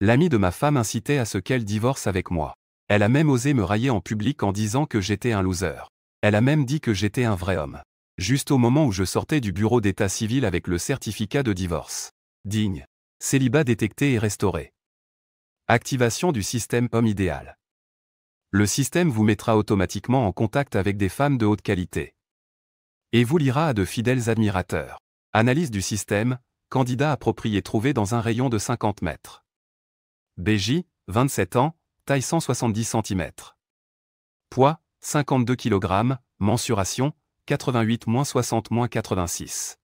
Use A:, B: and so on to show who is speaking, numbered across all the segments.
A: L'ami de ma femme incitait à ce qu'elle divorce avec moi. Elle a même osé me railler en public en disant que j'étais un loser. Elle a même dit que j'étais un vrai homme. Juste au moment où je sortais du bureau d'état civil avec le certificat de divorce. Digne. Célibat détecté et restauré. Activation du système homme idéal. Le système vous mettra automatiquement en contact avec des femmes de haute qualité. Et vous liera à de fidèles admirateurs. Analyse du système, candidat approprié trouvé dans un rayon de 50 mètres. BJ, 27 ans, taille 170 cm. Poids, 52 kg, mensuration, 88-60-86.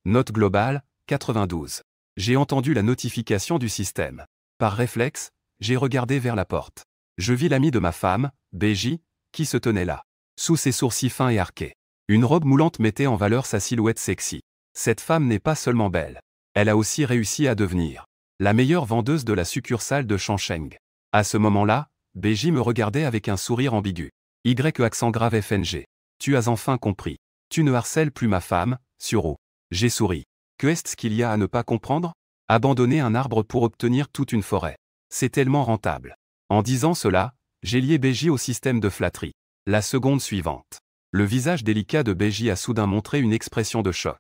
A: Note globale, 92. J'ai entendu la notification du système. Par réflexe, j'ai regardé vers la porte. Je vis l'ami de ma femme, BJ, qui se tenait là. Sous ses sourcils fins et arqués. Une robe moulante mettait en valeur sa silhouette sexy. Cette femme n'est pas seulement belle. Elle a aussi réussi à devenir la meilleure vendeuse de la succursale de Changcheng. À ce moment-là, BJ me regardait avec un sourire ambigu. Y accent grave FNG. Tu as enfin compris. Tu ne harcèles plus ma femme, Suro. J'ai souri. Que est-ce qu'il y a à ne pas comprendre? Abandonner un arbre pour obtenir toute une forêt. C'est tellement rentable. En disant cela, j'ai lié BJ au système de flatterie. La seconde suivante. Le visage délicat de BJ a soudain montré une expression de choc.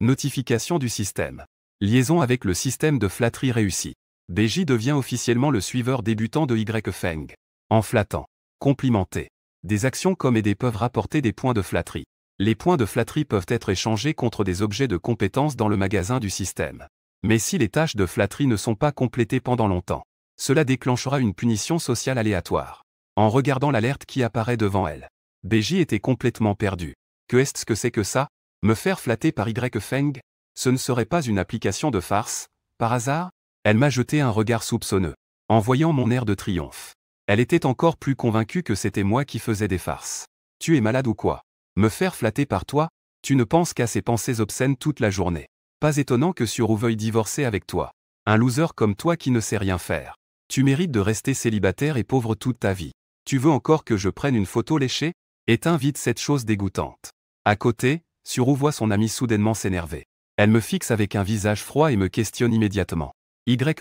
A: Notification du système. Liaison avec le système de flatterie réussi. BJ devient officiellement le suiveur débutant de Feng. En flattant. Complimenté. Des actions comme aider peuvent rapporter des points de flatterie. Les points de flatterie peuvent être échangés contre des objets de compétence dans le magasin du système. Mais si les tâches de flatterie ne sont pas complétées pendant longtemps, cela déclenchera une punition sociale aléatoire. En regardant l'alerte qui apparaît devant elle, BJ était complètement perdu. Que est-ce que c'est que ça? Me faire flatter par Feng? Ce ne serait pas une application de farce, par hasard? Elle m'a jeté un regard soupçonneux. En voyant mon air de triomphe, elle était encore plus convaincue que c'était moi qui faisais des farces. Tu es malade ou quoi? Me faire flatter par toi? Tu ne penses qu'à ces pensées obscènes toute la journée. Pas étonnant que Suro veuille divorcer avec toi. Un loser comme toi qui ne sait rien faire. Tu mérites de rester célibataire et pauvre toute ta vie. Tu veux encore que je prenne une photo léchée? Éteins vite cette chose dégoûtante. À côté, Suro voit son ami soudainement s'énerver. Elle me fixe avec un visage froid et me questionne immédiatement.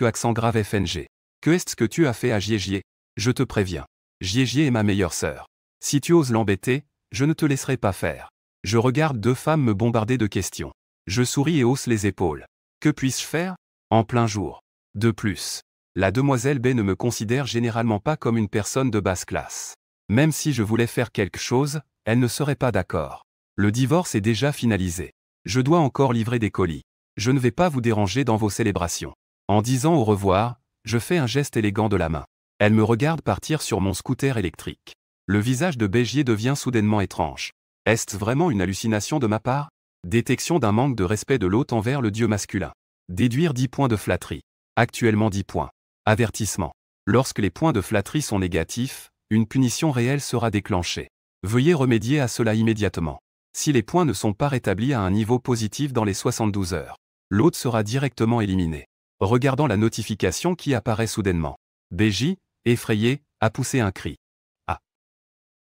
A: Accent grave FNG. Que est-ce que tu as fait à Jiejie? Je te préviens. Jiejie est ma meilleure sœur. Si tu oses l'embêter, je ne te laisserai pas faire. Je regarde deux femmes me bombarder de questions. Je souris et hausse les épaules. Que puis-je faire? En plein jour. De plus, la demoiselle B ne me considère généralement pas comme une personne de basse classe. Même si je voulais faire quelque chose, elle ne serait pas d'accord. Le divorce est déjà finalisé. Je dois encore livrer des colis. Je ne vais pas vous déranger dans vos célébrations. En disant au revoir, je fais un geste élégant de la main. Elle me regarde partir sur mon scooter électrique. Le visage de Bégier devient soudainement étrange. Est-ce vraiment une hallucination de ma part? Détection d'un manque de respect de l'hôte envers le dieu masculin. Déduire 10 points de flatterie. Actuellement 10 points. Avertissement. Lorsque les points de flatterie sont négatifs, une punition réelle sera déclenchée. Veuillez remédier à cela immédiatement. Si les points ne sont pas rétablis à un niveau positif dans les 72 heures, l'hôte sera directement éliminé. Regardant la notification qui apparaît soudainement, BJ, effrayé, a poussé un cri. Ah!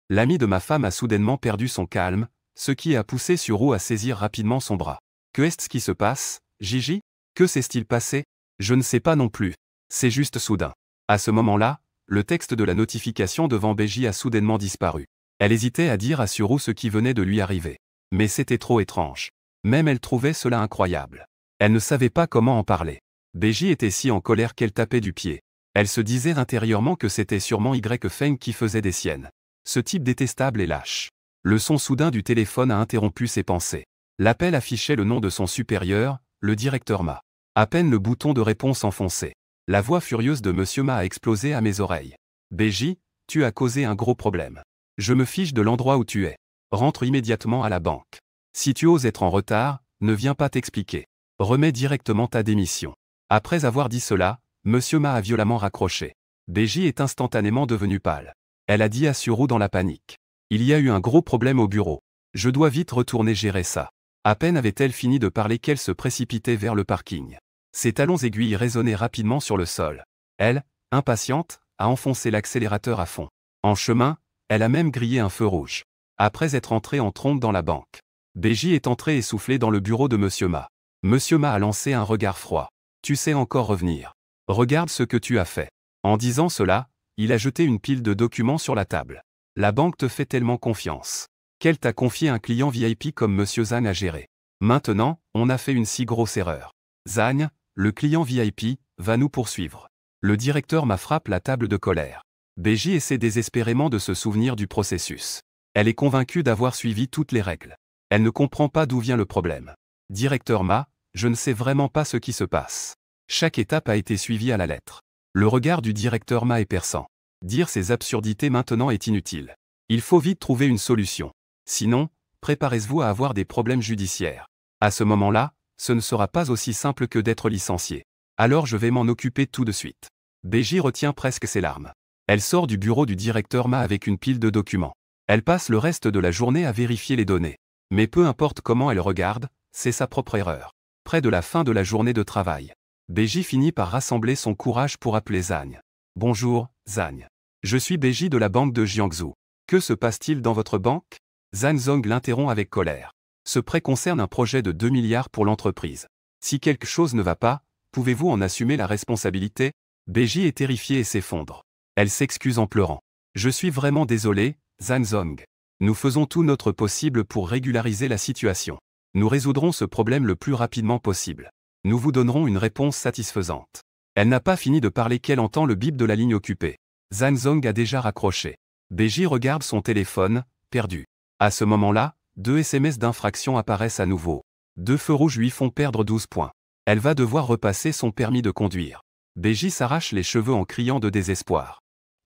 A: L'ami de ma femme a soudainement perdu son calme, ce qui a poussé Suro à saisir rapidement son bras. Que est-ce qui se passe, Gigi? Que s'est-il passé? Je ne sais pas non plus. C'est juste soudain. À ce moment-là, le texte de la notification devant BJ a soudainement disparu. Elle hésitait à dire à Suro ce qui venait de lui arriver. Mais c'était trop étrange. Même elle trouvait cela incroyable. Elle ne savait pas comment en parler. BJ était si en colère qu'elle tapait du pied. Elle se disait intérieurement que c'était sûrement Feng qui faisait des siennes. Ce type détestable et lâche. Le son soudain du téléphone a interrompu ses pensées. L'appel affichait le nom de son supérieur, le directeur Ma. À peine le bouton de réponse enfoncé. La voix furieuse de Monsieur Ma a explosé à mes oreilles. BJ, tu as causé un gros problème. Je me fiche de l'endroit où tu es. Rentre immédiatement à la banque. Si tu oses être en retard, ne viens pas t'expliquer. Remets directement ta démission. Après avoir dit cela, Monsieur Ma a violemment raccroché. BJ est instantanément devenu pâle. Elle a dit à Suro dans la panique. Il y a eu un gros problème au bureau. Je dois vite retourner gérer ça. À peine avait-elle fini de parler qu'elle se précipitait vers le parking. Ses talons aiguilles résonnaient rapidement sur le sol. Elle, impatiente, a enfoncé l'accélérateur à fond. En chemin, elle a même grillé un feu rouge. Après être entrée en trombe dans la banque, BJ est entré essoufflé dans le bureau de Monsieur Ma. Monsieur Ma a lancé un regard froid. Tu sais encore revenir. Regarde ce que tu as fait. En disant cela, il a jeté une pile de documents sur la table. La banque te fait tellement confiance qu'elle t'a confié un client VIP comme Monsieur Zhang à gérer. Maintenant, on a fait une si grosse erreur. Zhang, le client VIP, va nous poursuivre. Le directeur m'a frappé la table de colère. BJ essaie désespérément de se souvenir du processus. Elle est convaincue d'avoir suivi toutes les règles. Elle ne comprend pas d'où vient le problème. Directeur Ma, je ne sais vraiment pas ce qui se passe. Chaque étape a été suivie à la lettre. Le regard du directeur Ma est perçant. Dire ces absurdités maintenant est inutile. Il faut vite trouver une solution. Sinon, préparez-vous à avoir des problèmes judiciaires. À ce moment-là, ce ne sera pas aussi simple que d'être licencié. Alors je vais m'en occuper tout de suite. BJ retient presque ses larmes. Elle sort du bureau du directeur Ma avec une pile de documents. Elle passe le reste de la journée à vérifier les données. Mais peu importe comment elle regarde, c'est sa propre erreur. Près de la fin de la journée de travail, BJ finit par rassembler son courage pour appeler Zhang. Bonjour, Zhang. Je suis BJ de la banque de Jiangsu. Que se passe-t-il dans votre banque? Zhang Zong l'interrompt avec colère. Ce prêt concerne un projet de 2 milliards pour l'entreprise. Si quelque chose ne va pas, pouvez-vous en assumer la responsabilité? BJ est terrifiée et s'effondre. Elle s'excuse en pleurant. Je suis vraiment désolé, Zhang Zong. Nous faisons tout notre possible pour régulariser la situation. Nous résoudrons ce problème le plus rapidement possible. Nous vous donnerons une réponse satisfaisante. Elle n'a pas fini de parler qu'elle entend le bip de la ligne occupée. Zhang Zong a déjà raccroché. BJ regarde son téléphone, perdu. À ce moment-là, 2 SMS d'infraction apparaissent à nouveau. 2 feux rouges lui font perdre 12 points. Elle va devoir repasser son permis de conduire. BJ s'arrache les cheveux en criant de désespoir.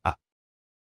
A: Ah!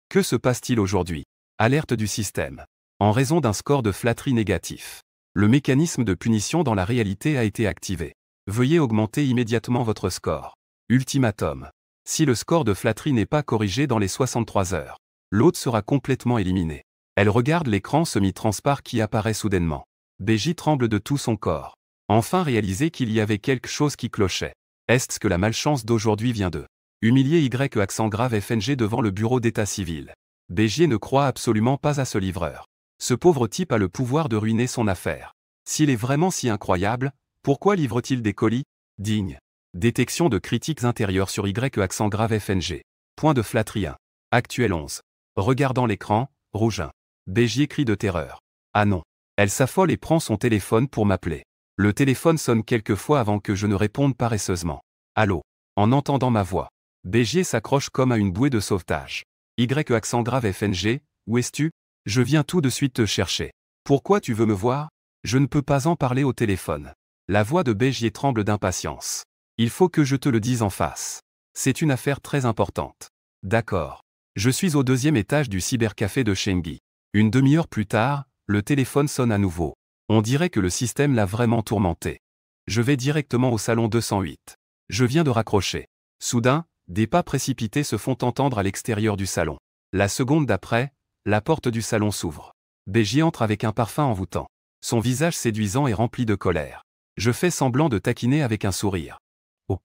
A: Que se passe-t-il aujourd'hui? Alerte du système. En raison d'un score de flatterie négatif. Le mécanisme de punition dans la réalité a été activé. Veuillez augmenter immédiatement votre score. Ultimatum. Si le score de flatterie n'est pas corrigé dans les 63 heures, l'hôte sera complètement éliminé. Elle regarde l'écran semi-transparent qui apparaît soudainement. BJ tremble de tout son corps. Enfin réaliser qu'il y avait quelque chose qui clochait. Est-ce que la malchance d'aujourd'hui vient de humilier Y accent grave FNG devant le bureau d'état civil? BJ ne croit absolument pas à ce livreur. Ce pauvre type a le pouvoir de ruiner son affaire. S'il est vraiment si incroyable, pourquoi livre-t-il des colis dignes? Détection de critiques intérieures sur Y accent grave FNG. Point de flatterie 1. Actuel 11. Regardant l'écran, rouge 1. BJ crie de terreur. Ah non. Elle s'affole et prend son téléphone pour m'appeler. Le téléphone sonne quelques fois avant que je ne réponde paresseusement. Allô? En entendant ma voix, BJ s'accroche comme à une bouée de sauvetage. Y accent grave FNG, où es-tu? Je viens tout de suite te chercher. Pourquoi tu veux me voir? Je ne peux pas en parler au téléphone. La voix de BJ tremble d'impatience. Il faut que je te le dise en face. C'est une affaire très importante. D'accord. Je suis au 2e étage du cybercafé de Chengdu. Une demi-heure plus tard, le téléphone sonne à nouveau. On dirait que le système l'a vraiment tourmenté. Je vais directement au salon 208. Je viens de raccrocher. Soudain, des pas précipités se font entendre à l'extérieur du salon. La seconde d'après, la porte du salon s'ouvre. BJ entre avec un parfum envoûtant. Son visage séduisant est rempli de colère. Je fais semblant de taquiner avec un sourire. Oh!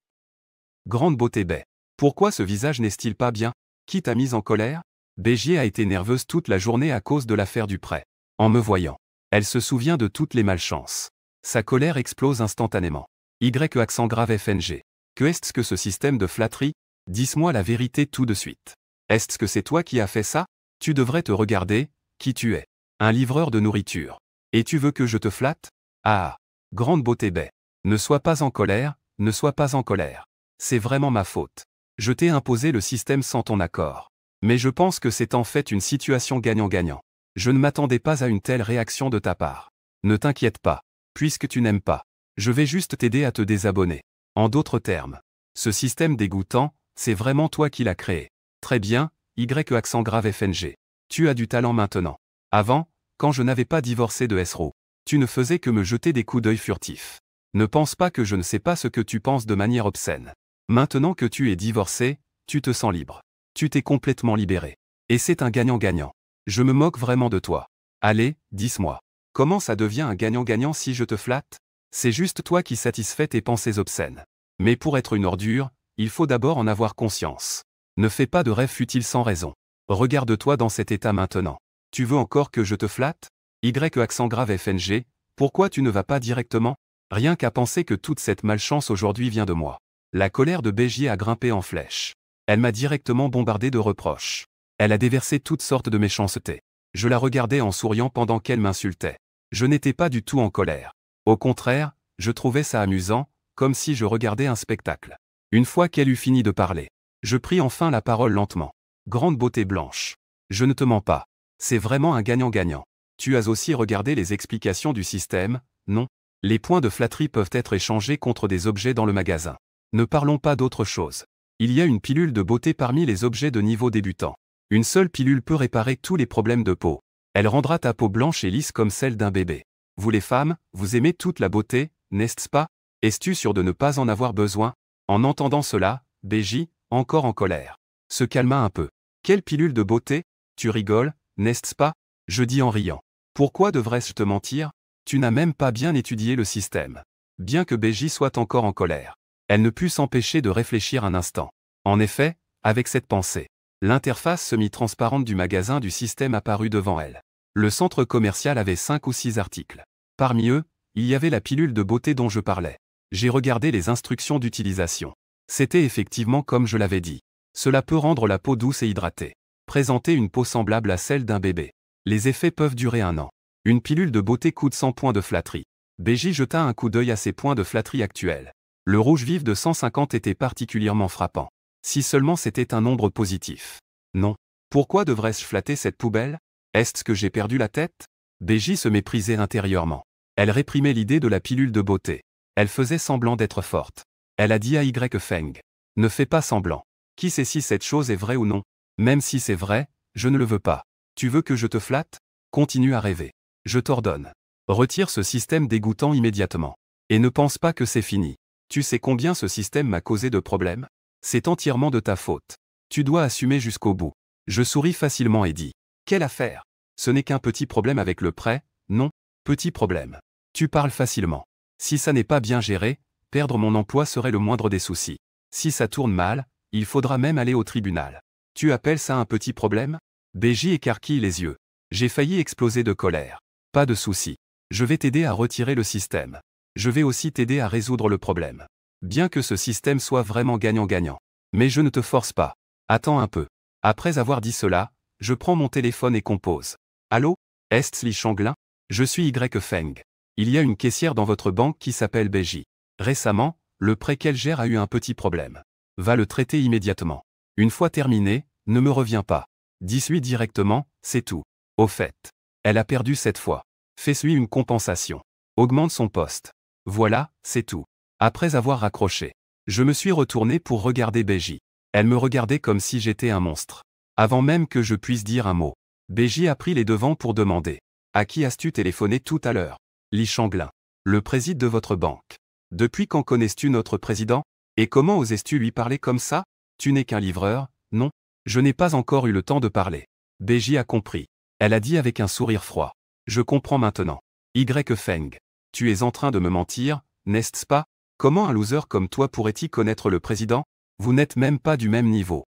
A: Grande beauté baie. Pourquoi ce visage n'est-il pas bien? Qui t'a mise en colère? BJ a été nerveuse toute la journée à cause de l'affaire du prêt. En me voyant, elle se souvient de toutes les malchances. Sa colère explose instantanément. Y accent grave FNG. Que est-ce que ce système de flatterie? Dis-moi la vérité tout de suite. Est-ce que c'est toi qui as fait ça? Tu devrais te regarder, qui tu es. Un livreur de nourriture. Et tu veux que je te flatte? Ah! Grande beauté baie. Ne sois pas en colère, ne sois pas en colère. C'est vraiment ma faute. Je t'ai imposé le système sans ton accord. Mais je pense que c'est en fait une situation gagnant-gagnant. Je ne m'attendais pas à une telle réaction de ta part. Ne t'inquiète pas. Puisque tu n'aimes pas, je vais juste t'aider à te désabonner. En d'autres termes, ce système dégoûtant, c'est vraiment toi qui l'as créé. Très bien, Y accent grave FNG. Tu as du talent maintenant. Avant, quand je n'avais pas divorcé de SRO, tu ne faisais que me jeter des coups d'œil furtifs. Ne pense pas que je ne sais pas ce que tu penses de manière obscène. Maintenant que tu es divorcé, tu te sens libre. Tu t'es complètement libéré. Et c'est un gagnant-gagnant. Je me moque vraiment de toi. Allez, dis-moi. Comment ça devient un gagnant-gagnant si je te flatte? C'est juste toi qui satisfais tes pensées obscènes. Mais pour être une ordure, il faut d'abord en avoir conscience. Ne fais pas de rêves futiles sans raison. Regarde-toi dans cet état maintenant. Tu veux encore que je te flatte? Y accent grave FNG, pourquoi tu ne vas pas directement? Rien qu'à penser que toute cette malchance aujourd'hui vient de moi. La colère de Béji a grimpé en flèche. Elle m'a directement bombardé de reproches. Elle a déversé toutes sortes de méchanceté. Je la regardais en souriant pendant qu'elle m'insultait. Je n'étais pas du tout en colère. Au contraire, je trouvais ça amusant, comme si je regardais un spectacle. Une fois qu'elle eut fini de parler, je pris enfin la parole lentement. Grande beauté blanche. Je ne te mens pas. C'est vraiment un gagnant-gagnant. Tu as aussi regardé les explications du système, non? Les points de flatterie peuvent être échangés contre des objets dans le magasin. Ne parlons pas d'autre chose. Il y a une pilule de beauté parmi les objets de niveau débutant. Une seule pilule peut réparer tous les problèmes de peau. Elle rendra ta peau blanche et lisse comme celle d'un bébé. Vous les femmes, vous aimez toute la beauté, n'est-ce pas? Es-tu sûr de ne pas en avoir besoin? En entendant cela, Béji, encore en colère, se calma un peu. Quelle pilule de beauté? Tu rigoles, n'est-ce pas? Je dis en riant. Pourquoi devrais-je te mentir? Tu n'as même pas bien étudié le système. Bien que Béji soit encore en colère, elle ne put s'empêcher de réfléchir un instant. En effet, avec cette pensée, l'interface semi-transparente du magasin du système apparut devant elle. Le centre commercial avait 5 ou 6 articles. Parmi eux, il y avait la pilule de beauté dont je parlais. J'ai regardé les instructions d'utilisation. C'était effectivement comme je l'avais dit. Cela peut rendre la peau douce et hydratée. Présenter une peau semblable à celle d'un bébé. Les effets peuvent durer 1 an. Une pilule de beauté coûte 100 points de flatterie. Béji jeta un coup d'œil à ses points de flatterie actuels. Le rouge vif de 150 était particulièrement frappant. Si seulement c'était un nombre positif. Non. Pourquoi devrais-je flatter cette poubelle? Est-ce que j'ai perdu la tête? Béji se méprisait intérieurement. Elle réprimait l'idée de la pilule de beauté. Elle faisait semblant d'être forte. Elle a dit à Y Feng. Ne fais pas semblant. Qui sait si cette chose est vraie ou non? Même si c'est vrai, je ne le veux pas. Tu veux que je te flatte? Continue à rêver. Je t'ordonne. Retire ce système dégoûtant immédiatement. Et ne pense pas que c'est fini. Tu sais combien ce système m'a causé de problèmes? C'est entièrement de ta faute. Tu dois assumer jusqu'au bout. Je souris facilement et dis. Quelle affaire? Ce n'est qu'un petit problème avec le prêt, non? Petit problème. Tu parles facilement. Si ça n'est pas bien géré, perdre mon emploi serait le moindre des soucis. Si ça tourne mal, il faudra même aller au tribunal. Tu appelles ça un petit problème? Béji écarquille les yeux. J'ai failli exploser de colère. Pas de souci. Je vais t'aider à retirer le système. Je vais aussi t'aider à résoudre le problème. Bien que ce système soit vraiment gagnant-gagnant. Mais je ne te force pas. Attends un peu. Après avoir dit cela, je prends mon téléphone et compose. Allô? Est-ce Li Changlin? Je suis Y Feng. Il y a une caissière dans votre banque qui s'appelle Béji. Récemment, le prêt qu'elle gère a eu un petit problème. Va le traiter immédiatement. Une fois terminé, ne me reviens pas. Dis-lui directement, c'est tout. Au fait, elle a perdu cette fois. Fais-lui une compensation. Augmente son poste. Voilà, c'est tout. Après avoir raccroché, je me suis retourné pour regarder Béji. Elle me regardait comme si j'étais un monstre. Avant même que je puisse dire un mot, Béji a pris les devants pour demander. À qui as-tu téléphoné tout à l'heure? Li Changlin. Le président de votre banque. Depuis quand connais-tu notre président? Et comment osais-tu lui parler comme ça? Tu n'es qu'un livreur, non? Je n'ai pas encore eu le temps de parler. Béji a compris. Elle a dit avec un sourire froid. Je comprends maintenant. Y Feng. Tu es en train de me mentir, n'est-ce pas? Comment un loser comme toi pourrait-il connaître le président? Vous n'êtes même pas du même niveau.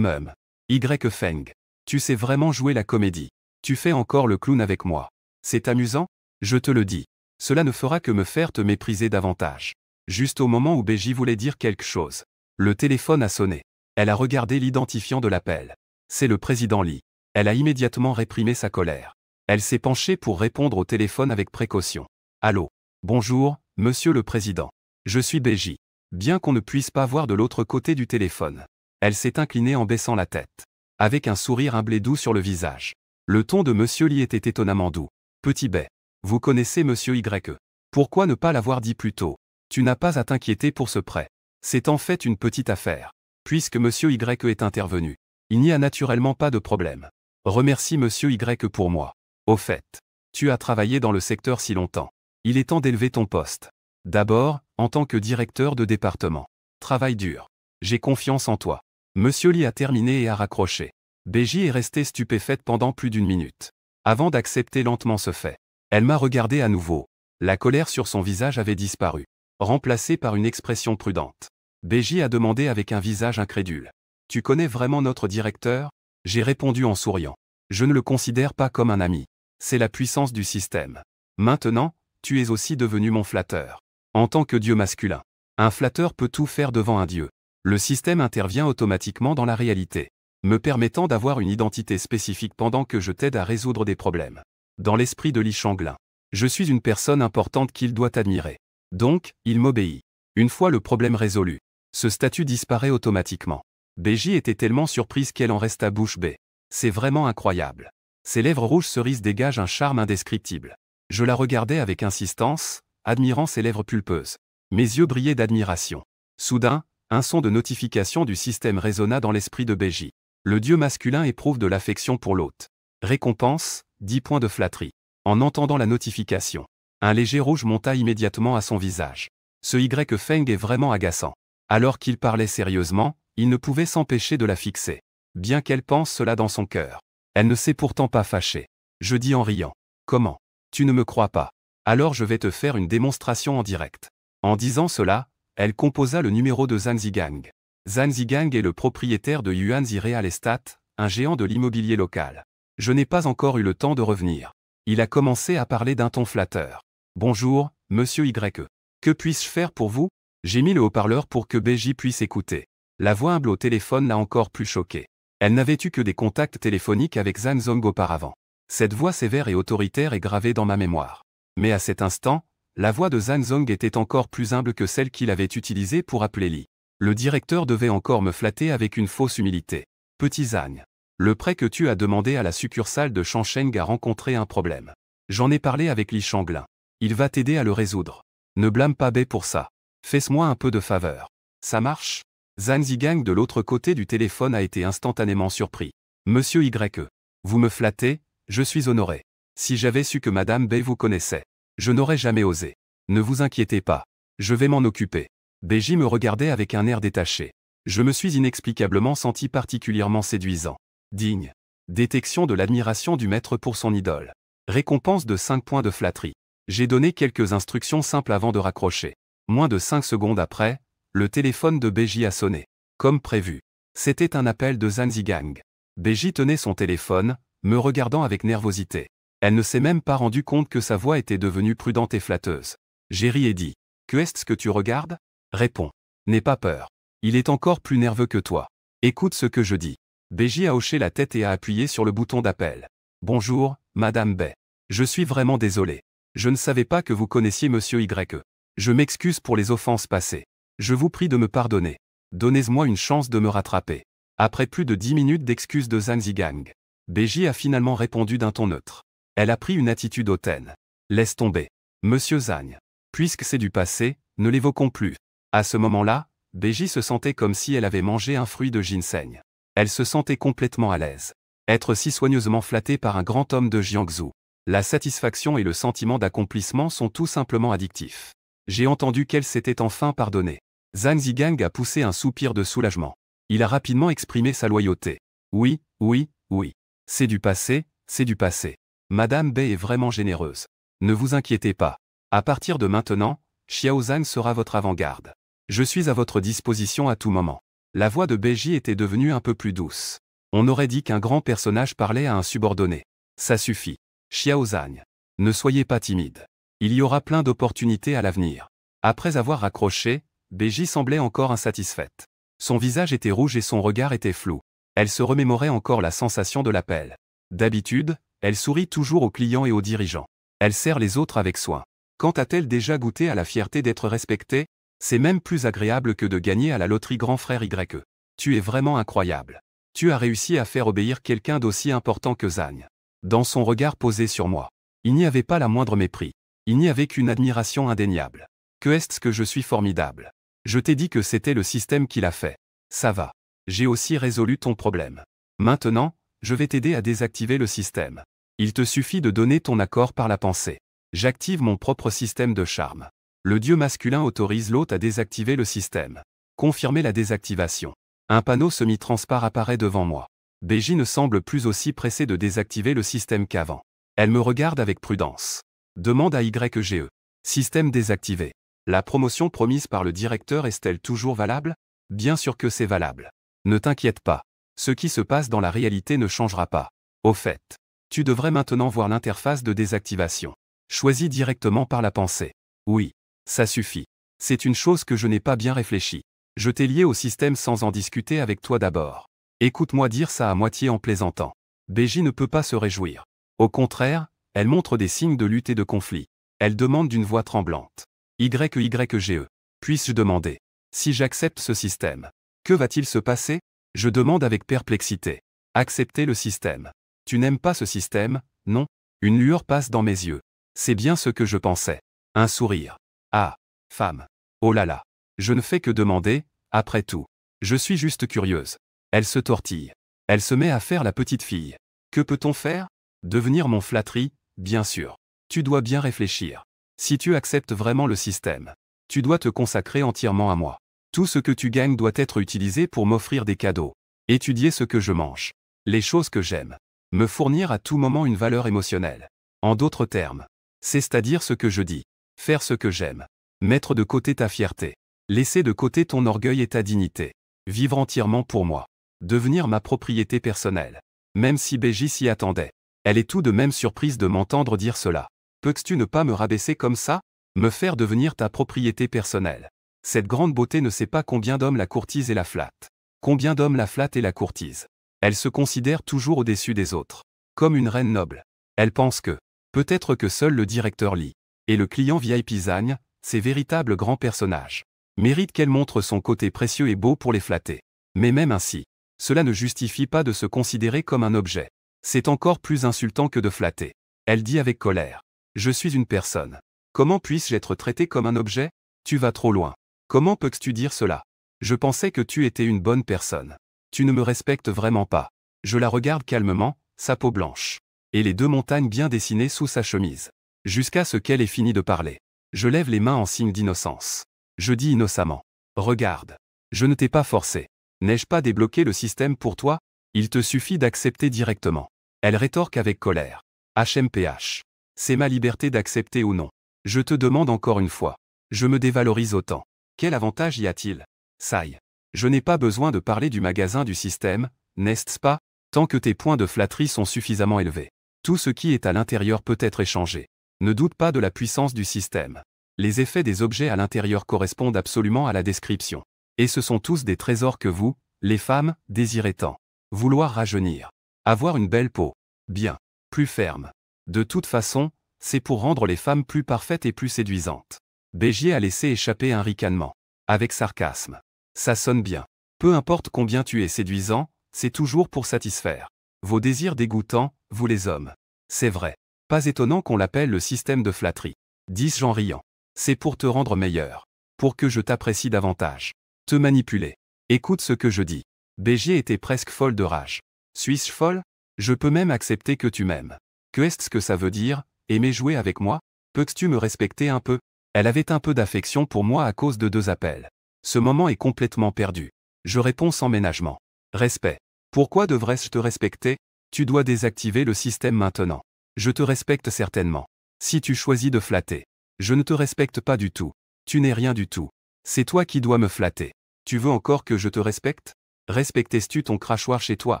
A: Y Feng. Tu sais vraiment jouer la comédie. Tu fais encore le clown avec moi. C'est amusant? Je te le dis. Cela ne fera que me faire te mépriser davantage. Juste au moment où Béji voulait dire quelque chose. Le téléphone a sonné. Elle a regardé l'identifiant de l'appel. C'est le président Li. Elle a immédiatement réprimé sa colère. Elle s'est penchée pour répondre au téléphone avec précaution. Allô. Bonjour, monsieur le président. Je suis Béji. Bien qu'on ne puisse pas voir de l'autre côté du téléphone. Elle s'est inclinée en baissant la tête. Avec un sourire humble et doux sur le visage. Le ton de monsieur Li était étonnamment doux. Petit bé. Vous connaissez monsieur Y. Pourquoi ne pas l'avoir dit plus tôt? Tu n'as pas à t'inquiéter pour ce prêt. C'est en fait une petite affaire. Puisque monsieur Y est intervenu. Il n'y a naturellement pas de problème. Remercie monsieur Y pour moi. Au fait, tu as travaillé dans le secteur si longtemps. Il est temps d'élever ton poste. D'abord, en tant que directeur de département. Travaille dur. J'ai confiance en toi. Monsieur Li a terminé et a raccroché. Béji est restée stupéfaite pendant plus d'1 minute. Avant d'accepter lentement ce fait. Elle m'a regardé à nouveau. La colère sur son visage avait disparu. Remplacée par une expression prudente. Béji a demandé avec un visage incrédule. Tu connais vraiment notre directeur? J'ai répondu en souriant. Je ne le considère pas comme un ami. C'est la puissance du système. Maintenant, tu es aussi devenu mon flatteur. En tant que dieu masculin. Un flatteur peut tout faire devant un dieu. Le système intervient automatiquement dans la réalité, me permettant d'avoir une identité spécifique pendant que je t'aide à résoudre des problèmes. Dans l'esprit de Li Shanglin, je suis une personne importante qu'il doit admirer. Donc, il m'obéit. Une fois le problème résolu, ce statut disparaît automatiquement. Beiji était tellement surprise qu'elle en resta bouche bée. C'est vraiment incroyable. Ses lèvres rouges cerises dégagent un charme indescriptible. Je la regardais avec insistance, admirant ses lèvres pulpeuses. Mes yeux brillaient d'admiration. Soudain, un son de notification du système résonna dans l'esprit de Beiji. Le dieu masculin éprouve de l'affection pour l'hôte. Récompense, 10 points de flatterie. En entendant la notification, un léger rouge monta immédiatement à son visage. Ce Y Feng est vraiment agaçant. Alors qu'il parlait sérieusement, il ne pouvait s'empêcher de la fixer. Bien qu'elle pense cela dans son cœur. Elle ne s'est pourtant pas fâchée. Je dis en riant. Comment? Tu ne me crois pas? Alors je vais te faire une démonstration en direct. En disant cela, elle composa le numéro de Zhang Zigang. Zhang Zigang est le propriétaire de Yuanzi Real Estate, un géant de l'immobilier local. Je n'ai pas encore eu le temps de revenir. Il a commencé à parler d'un ton flatteur. Bonjour, monsieur Y. Que puis-je faire pour vous? J'ai mis le haut-parleur pour que Beiji puisse écouter. La voix humble au téléphone l'a encore plus choquée. Elle n'avait eu que des contacts téléphoniques avec Zhang Zong auparavant. Cette voix sévère et autoritaire est gravée dans ma mémoire. Mais à cet instant, la voix de Zhang Zong était encore plus humble que celle qu'il avait utilisée pour appeler Li. Le directeur devait encore me flatter avec une fausse humilité. Petit Zhang. Le prêt que tu as demandé à la succursale de Shangsheng a rencontré un problème. J'en ai parlé avec Li Shanglin. Il va t'aider à le résoudre. Ne blâme pas Bei pour ça. Fais-moi un peu de faveur. Ça marche? Zhang Zigang de l'autre côté du téléphone a été instantanément surpris. Monsieur Y. Vous me flattez, je suis honoré. Si j'avais su que Madame Bei vous connaissait, je n'aurais jamais osé. Ne vous inquiétez pas. Je vais m'en occuper. Beiji me regardait avec un air détaché. Je me suis inexplicablement senti particulièrement séduisant. Digne. Détection de l'admiration du maître pour son idole. Récompense de 5 points de flatterie. J'ai donné quelques instructions simples avant de raccrocher. Moins de 5 secondes après, le téléphone de Beiji a sonné. Comme prévu. C'était un appel de Zhang Zigang. Beiji tenait son téléphone, me regardant avec nervosité. Elle ne s'est même pas rendue compte que sa voix était devenue prudente et flatteuse. J'ai ri et dit. Que est-ce que tu regardes? Réponds. N'aie pas peur. Il est encore plus nerveux que toi. Écoute ce que je dis. Beiji a hoché la tête et a appuyé sur le bouton d'appel. Bonjour, Madame Bei. Je suis vraiment désolé. Je ne savais pas que vous connaissiez Monsieur Y. Je m'excuse pour les offenses passées. Je vous prie de me pardonner. Donnez-moi une chance de me rattraper. Après plus de 10 minutes d'excuses de Zhang Zigang, Beiji a finalement répondu d'un ton neutre. Elle a pris une attitude hautaine. Laisse tomber. Monsieur Zhang. Puisque c'est du passé, ne l'évoquons plus. À ce moment-là, Beiji se sentait comme si elle avait mangé un fruit de ginseng. Elle se sentait complètement à l'aise. Être si soigneusement flattée par un grand homme de Jiangsu. La satisfaction et le sentiment d'accomplissement sont tout simplement addictifs. J'ai entendu qu'elle s'était enfin pardonnée. Zhang Zigang a poussé un soupir de soulagement. Il a rapidement exprimé sa loyauté. Oui, oui, oui. C'est du passé, c'est du passé. Madame Bei est vraiment généreuse. Ne vous inquiétez pas. À partir de maintenant, Xiao Zhang sera votre avant-garde. Je suis à votre disposition à tout moment. La voix de Beiji était devenue un peu plus douce. On aurait dit qu'un grand personnage parlait à un subordonné. Ça suffit. Xiao Zhang. Ne soyez pas timide. Il y aura plein d'opportunités à l'avenir. Après avoir raccroché, Beiji semblait encore insatisfaite. Son visage était rouge et son regard était flou. Elle se remémorait encore la sensation de l'appel. D'habitude, elle sourit toujours aux clients et aux dirigeants. Elle sert les autres avec soin. Quand a-t-elle déjà goûté à la fierté d'être respectée? C'est même plus agréable que de gagner à la loterie grand frère Y. Tu es vraiment incroyable. Tu as réussi à faire obéir quelqu'un d'aussi important que Zhang. Dans son regard posé sur moi, il n'y avait pas la moindre mépris. Il n'y avait qu'une admiration indéniable. Que est-ce que je suis formidable. Je t'ai dit que c'était le système qui l'a fait. Ça va. J'ai aussi résolu ton problème. Maintenant, je vais t'aider à désactiver le système. Il te suffit de donner ton accord par la pensée. J'active mon propre système de charme. Le dieu masculin autorise l'hôte à désactiver le système. Confirmer la désactivation. Un panneau semi-transparent apparaît devant moi. Beiji ne semble plus aussi pressée de désactiver le système qu'avant. Elle me regarde avec prudence. Demande à YGE. Système désactivé. La promotion promise par le directeur est-elle toujours valable? Bien sûr que c'est valable. Ne t'inquiète pas. Ce qui se passe dans la réalité ne changera pas. Au fait, tu devrais maintenant voir l'interface de désactivation. Choisis directement par la pensée. Oui. Ça suffit. C'est une chose que je n'ai pas bien réfléchi. Je t'ai lié au système sans en discuter avec toi d'abord. Écoute-moi dire ça à moitié en plaisantant. BJ ne peut pas se réjouir. Au contraire, elle montre des signes de lutte et de conflit. Elle demande d'une voix tremblante. YYGE. Puisse-je demander si j'accepte ce système? Que va-t-il se passer? Je demande avec perplexité. Accepter le système. Tu n'aimes pas ce système, non? Une lueur passe dans mes yeux. C'est bien ce que je pensais. Un sourire. Ah, femme. Oh là là. Je ne fais que demander, après tout. Je suis juste curieuse. Elle se tortille. Elle se met à faire la petite fille. Que peut-on faire? Devenir mon flatterie, bien sûr. Tu dois bien réfléchir. Si tu acceptes vraiment le système, tu dois te consacrer entièrement à moi. Tout ce que tu gagnes doit être utilisé pour m'offrir des cadeaux. Étudier ce que je mange. Les choses que j'aime. Me fournir à tout moment une valeur émotionnelle. En d'autres termes, c'est-à-dire ce que je dis. Faire ce que j'aime. Mettre de côté ta fierté. Laisser de côté ton orgueil et ta dignité. Vivre entièrement pour moi. Devenir ma propriété personnelle. Même si BJ s'y attendait. Elle est tout de même surprise de m'entendre dire cela. Peux-tu ne pas me rabaisser comme ça? Me faire devenir ta propriété personnelle. Cette grande beauté ne sait pas combien d'hommes la courtisent et la flattent. Combien d'hommes la flattent et la courtisent. Elle se considère toujours au-dessus des autres. Comme une reine noble. Elle pense que, peut-être que seul le directeur Lee, et le client VIP Zagne, ces véritables grands personnages, méritent qu'elle montre son côté précieux et beau pour les flatter. Mais même ainsi, cela ne justifie pas de se considérer comme un objet. C'est encore plus insultant que de flatter. Elle dit avec colère. Je suis une personne. Comment puisse-je être traité comme un objet? Tu vas trop loin. Comment peux-tu dire cela? Je pensais que tu étais une bonne personne. Tu ne me respectes vraiment pas. Je la regarde calmement, sa peau blanche. Et les deux montagnes bien dessinées sous sa chemise. Jusqu'à ce qu'elle ait fini de parler. Je lève les mains en signe d'innocence. Je dis innocemment. Regarde. Je ne t'ai pas forcé. N'ai-je pas débloqué le système pour toi? Il te suffit d'accepter directement. Elle rétorque avec colère. HMPH. C'est ma liberté d'accepter ou non. Je te demande encore une fois. Je me dévalorise autant. Quel avantage y a-t-il? Saï. Je n'ai pas besoin de parler du magasin du système, n'est-ce pas? Tant que tes points de flatterie sont suffisamment élevés. Tout ce qui est à l'intérieur peut être échangé. Ne doute pas de la puissance du système. Les effets des objets à l'intérieur correspondent absolument à la description. Et ce sont tous des trésors que vous, les femmes, désirez tant. Vouloir rajeunir. Avoir une belle peau. Bien. Plus ferme. De toute façon, c'est pour rendre les femmes plus parfaites et plus séduisantes. Bégier a laissé échapper un ricanement. Avec sarcasme. Ça sonne bien. Peu importe combien tu es séduisant, c'est toujours pour satisfaire vos désirs dégoûtants, vous les hommes. C'est vrai. Pas étonnant qu'on l'appelle le système de flatterie. Dis-je en riant. C'est pour te rendre meilleur. Pour que je t'apprécie davantage. Te manipuler. Écoute ce que je dis. Bégier était presque folle de rage. Suis-je folle? Je peux même accepter que tu m'aimes. Que est-ce que ça veut dire, aimer jouer avec moi? Peux-tu me respecter un peu? Elle avait un peu d'affection pour moi à cause de 2 appels. Ce moment est complètement perdu. Je réponds sans ménagement. Respect. Pourquoi devrais-je te respecter? Tu dois désactiver le système maintenant. Je te respecte certainement. Si tu choisis de flatter. Je ne te respecte pas du tout. Tu n'es rien du tout. C'est toi qui dois me flatter. Tu veux encore que je te respecte? Respectes-tu ton crachoir chez toi?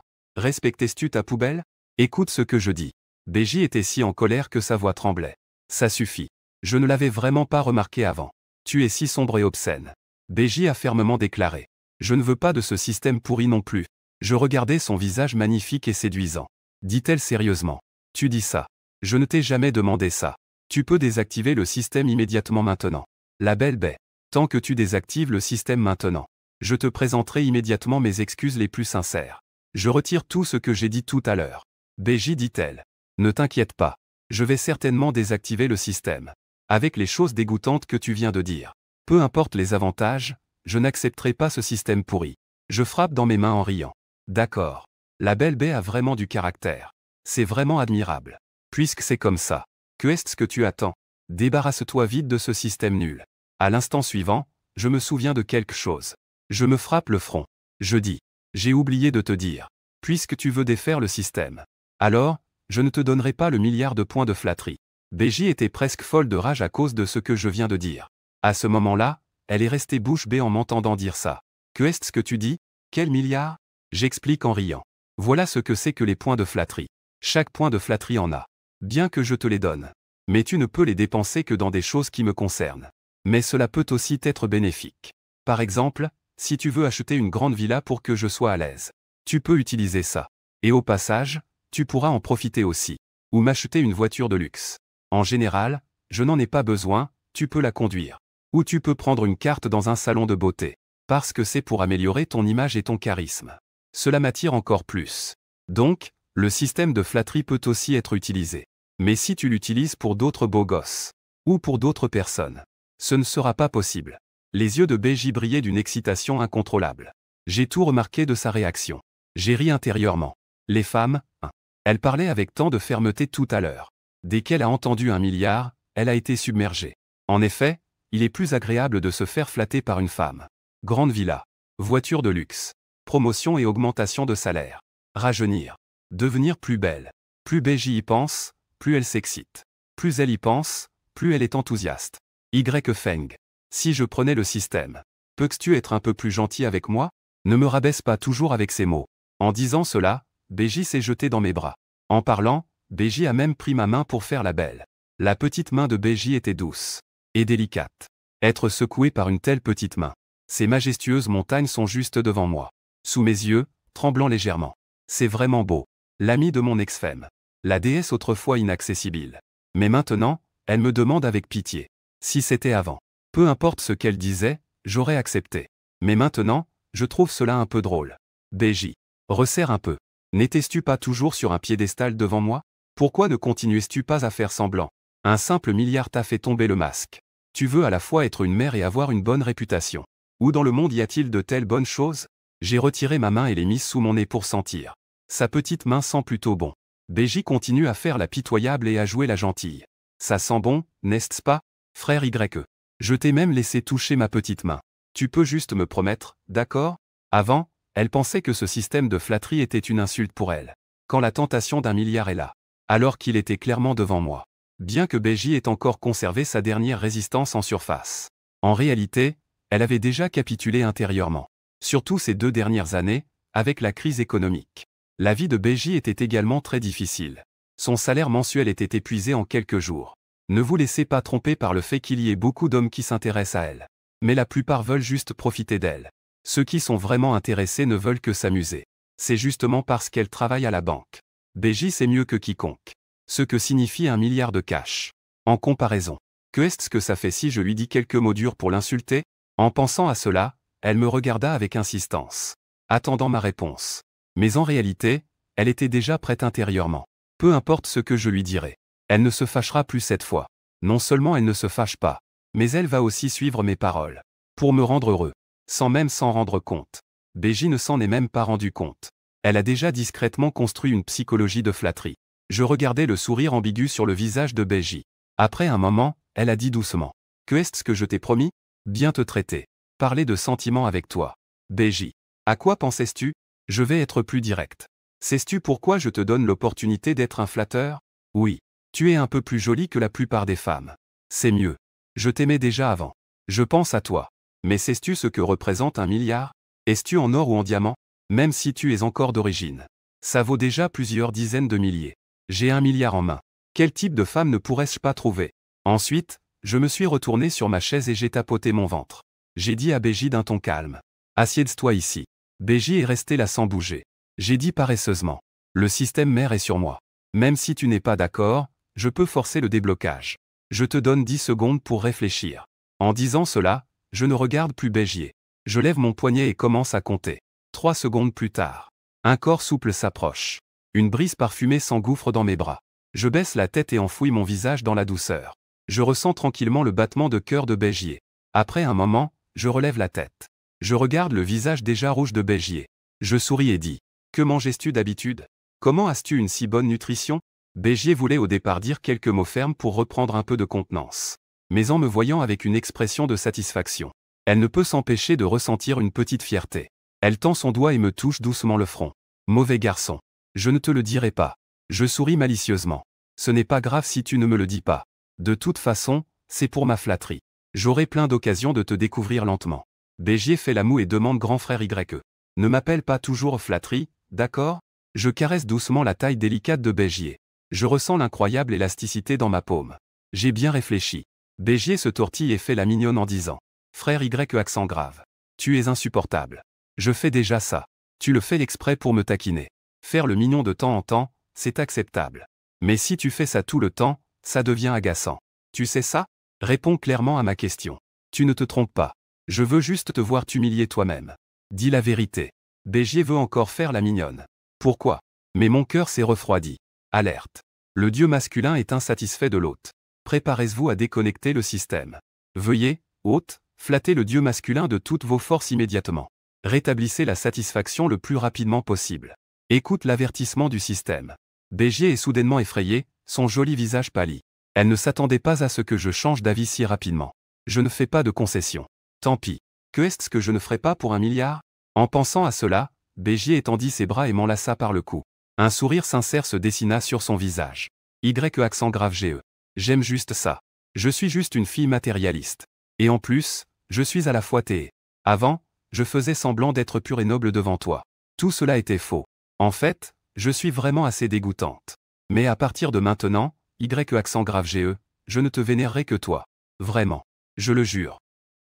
A: Respectes-tu ta poubelle? Écoute ce que je dis. BJ était si en colère que sa voix tremblait. Ça suffit. Je ne l'avais vraiment pas remarqué avant. Tu es si sombre et obscène. BJ a fermement déclaré. Je ne veux pas de ce système pourri non plus. Je regardais son visage magnifique et séduisant. Dit-elle sérieusement. Tu dis ça. Je ne t'ai jamais demandé ça. Tu peux désactiver le système immédiatement maintenant. La belle baie. Tant que tu désactives le système maintenant, je te présenterai immédiatement mes excuses les plus sincères. Je retire tout ce que j'ai dit tout à l'heure. BJ dit-elle. Ne t'inquiète pas. Je vais certainement désactiver le système. Avec les choses dégoûtantes que tu viens de dire. Peu importe les avantages, je n'accepterai pas ce système pourri. Je frappe dans mes mains en riant. D'accord. La belle baie a vraiment du caractère. C'est vraiment admirable. Puisque c'est comme ça. Que est-ce que tu attends? Débarrasse-toi vite de ce système nul. À l'instant suivant, je me souviens de quelque chose. Je me frappe le front. Je dis. J'ai oublié de te dire. Puisque tu veux défaire le système. Alors, je ne te donnerai pas le milliard de points de flatterie. BJ était presque folle de rage à cause de ce que je viens de dire. À ce moment-là, elle est restée bouche bée en m'entendant dire ça. Que est-ce que tu dis? Quel milliard? J'explique en riant. Voilà ce que c'est que les points de flatterie. Chaque point de flatterie en a. Bien que je te les donne. Mais tu ne peux les dépenser que dans des choses qui me concernent. Mais cela peut aussi être bénéfique. Par exemple, si tu veux acheter une grande villa pour que je sois à l'aise, tu peux utiliser ça. Et au passage, tu pourras en profiter aussi. Ou m'acheter une voiture de luxe. En général, je n'en ai pas besoin, tu peux la conduire. Ou tu peux prendre une carte dans un salon de beauté. Parce que c'est pour améliorer ton image et ton charisme. Cela m'attire encore plus. Donc, le système de flatterie peut aussi être utilisé. Mais si tu l'utilises pour d'autres beaux gosses, ou pour d'autres personnes, ce ne sera pas possible. Les yeux de BJ brillaient d'une excitation incontrôlable. J'ai tout remarqué de sa réaction. J'ai ri intérieurement. Les femmes, elle parlait avec tant de fermeté tout à l'heure. Dès qu'elle a entendu 1 milliard, elle a été submergée. En effet, il est plus agréable de se faire flatter par une femme. Grande villa, voiture de luxe, promotion et augmentation de salaire, rajeunir, devenir plus belle. Plus BJ y pense, plus elle s'excite. Plus elle y pense, plus elle est enthousiaste. Feng. Si je prenais le système, peux-tu être un peu plus gentil avec moi? Ne me rabaisse pas toujours avec ces mots. En disant cela, BJ s'est jeté dans mes bras. En parlant, BJ a même pris ma main pour faire la belle. La petite main de BJ était douce et délicate. Être secoué par une telle petite main. Ces majestueuses montagnes sont juste devant moi. Sous mes yeux, tremblant légèrement. C'est vraiment beau. L'ami de mon ex-femme. La déesse autrefois inaccessible. Mais maintenant, elle me demande avec pitié. Si c'était avant. Peu importe ce qu'elle disait, j'aurais accepté. Mais maintenant, je trouve cela un peu drôle. BJ. Resserre un peu. N'étais-tu pas toujours sur un piédestal devant moi? Pourquoi ne continuais-tu pas à faire semblant? Un simple milliard t'a fait tomber le masque. Tu veux à la fois être une mère et avoir une bonne réputation. Où dans le monde y a-t-il de telles bonnes choses? J'ai retiré ma main et l'ai mise sous mon nez pour sentir. Sa petite main sent plutôt bon. BJ continue à faire la pitoyable et à jouer la gentille. Ça sent bon, n'est-ce pas, frère YE? Je t'ai même laissé toucher ma petite main. Tu peux juste me promettre, d'accord? Avant, elle pensait que ce système de flatterie était une insulte pour elle. Quand la tentation d'1 milliard est là. Alors qu'il était clairement devant moi. Bien que BJ ait encore conservé sa dernière résistance en surface. En réalité, elle avait déjà capitulé intérieurement. Surtout ces 2 dernières années, avec la crise économique. La vie de BJ était également très difficile. Son salaire mensuel était épuisé en quelques jours. Ne vous laissez pas tromper par le fait qu'il y ait beaucoup d'hommes qui s'intéressent à elle. Mais la plupart veulent juste profiter d'elle. Ceux qui sont vraiment intéressés ne veulent que s'amuser. C'est justement parce qu'elle travaille à la banque. BJ sait mieux que quiconque. Ce que signifie 1 milliard de cash. En comparaison. Que est-ce que ça fait si je lui dis quelques mots durs pour l'insulter? En pensant à cela, elle me regarda avec insistance. Attendant ma réponse. Mais en réalité, elle était déjà prête intérieurement. Peu importe ce que je lui dirai. Elle ne se fâchera plus cette fois. Non seulement elle ne se fâche pas, mais elle va aussi suivre mes paroles. Pour me rendre heureux. Sans même s'en rendre compte. BJ ne s'en est même pas rendu compte. Elle a déjà discrètement construit une psychologie de flatterie. Je regardais le sourire ambigu sur le visage de BJ. Après un moment, elle a dit doucement. Que est-ce que je t'ai promis? Bien te traiter. Parler de sentiments avec toi. BJ. À quoi pensais-tu? Je vais être plus direct. Sais-tu pourquoi je te donne l'opportunité d'être un flatteur? Oui. Tu es un peu plus jolie que la plupart des femmes. C'est mieux. Je t'aimais déjà avant. Je pense à toi. Mais sais-tu ce que représente 1 milliard? Es-tu en or ou en diamant? Même si tu es encore d'origine. Ça vaut déjà plusieurs dizaines de milliers. J'ai 1 milliard en main. Quel type de femme ne pourrais-je pas trouver? Ensuite, je me suis retourné sur ma chaise et j'ai tapoté mon ventre. J'ai dit à BJ d'un ton calme. Assieds-toi ici. BJ est resté là sans bouger. J'ai dit paresseusement. Le système mère est sur moi. Même si tu n'es pas d'accord, je peux forcer le déblocage. Je te donne 10 secondes pour réfléchir. En disant cela, je ne regarde plus BJ. Je lève mon poignet et commence à compter. 3 secondes plus tard. Un corps souple s'approche. Une brise parfumée s'engouffre dans mes bras. Je baisse la tête et enfouis mon visage dans la douceur. Je ressens tranquillement le battement de cœur de BJ. Après un moment, je relève la tête. Je regarde le visage déjà rouge de BJ. Je souris et dis. Que manges-tu d'habitude? Comment as-tu une si bonne nutrition? BJ voulait au départ dire quelques mots fermes pour reprendre un peu de contenance. Mais en me voyant avec une expression de satisfaction, elle ne peut s'empêcher de ressentir une petite fierté. Elle tend son doigt et me touche doucement le front. Mauvais garçon. Je ne te le dirai pas. Je souris malicieusement. Ce n'est pas grave si tu ne me le dis pas. De toute façon, c'est pour ma flatterie. J'aurai plein d'occasions de te découvrir lentement. BJ fait la moue et demande grand frère YE. Ne m'appelle pas toujours flatterie, d'accord? Je caresse doucement la taille délicate de BJ. Je ressens l'incroyable élasticité dans ma paume. J'ai bien réfléchi. BJ se tortille et fait la mignonne en disant. Frère Y accent grave. Tu es insupportable. Je fais déjà ça. Tu le fais exprès pour me taquiner. Faire le mignon de temps en temps, c'est acceptable. Mais si tu fais ça tout le temps, ça devient agaçant. Tu sais ça? Réponds clairement à ma question. Tu ne te trompes pas. Je veux juste te voir t'humilier toi-même. Dis la vérité. Bégier veut encore faire la mignonne. Pourquoi? Mais mon cœur s'est refroidi. Alerte. Le dieu masculin est insatisfait de l'hôte. Préparez-vous à déconnecter le système. Veuillez, hôte, flatter le dieu masculin de toutes vos forces immédiatement. Rétablissez la satisfaction le plus rapidement possible. Écoute l'avertissement du système. Bégier est soudainement effrayé, son joli visage pâlit. Elle ne s'attendait pas à ce que je change d'avis si rapidement. Je ne fais pas de concessions. Tant pis. Que est-ce que je ne ferai pas pour 1 milliard? En pensant à cela, Bégier étendit ses bras et m'enlaça par le cou. Un sourire sincère se dessina sur son visage. Y accent grave GE. J'aime juste ça. Je suis juste une fille matérialiste. Et en plus, je suis à la fois tes. Avant, je faisais semblant d'être pure et noble devant toi. Tout cela était faux. En fait, je suis vraiment assez dégoûtante. Mais à partir de maintenant, Y accent grave GE, je ne te vénérerai que toi. Vraiment. Je le jure.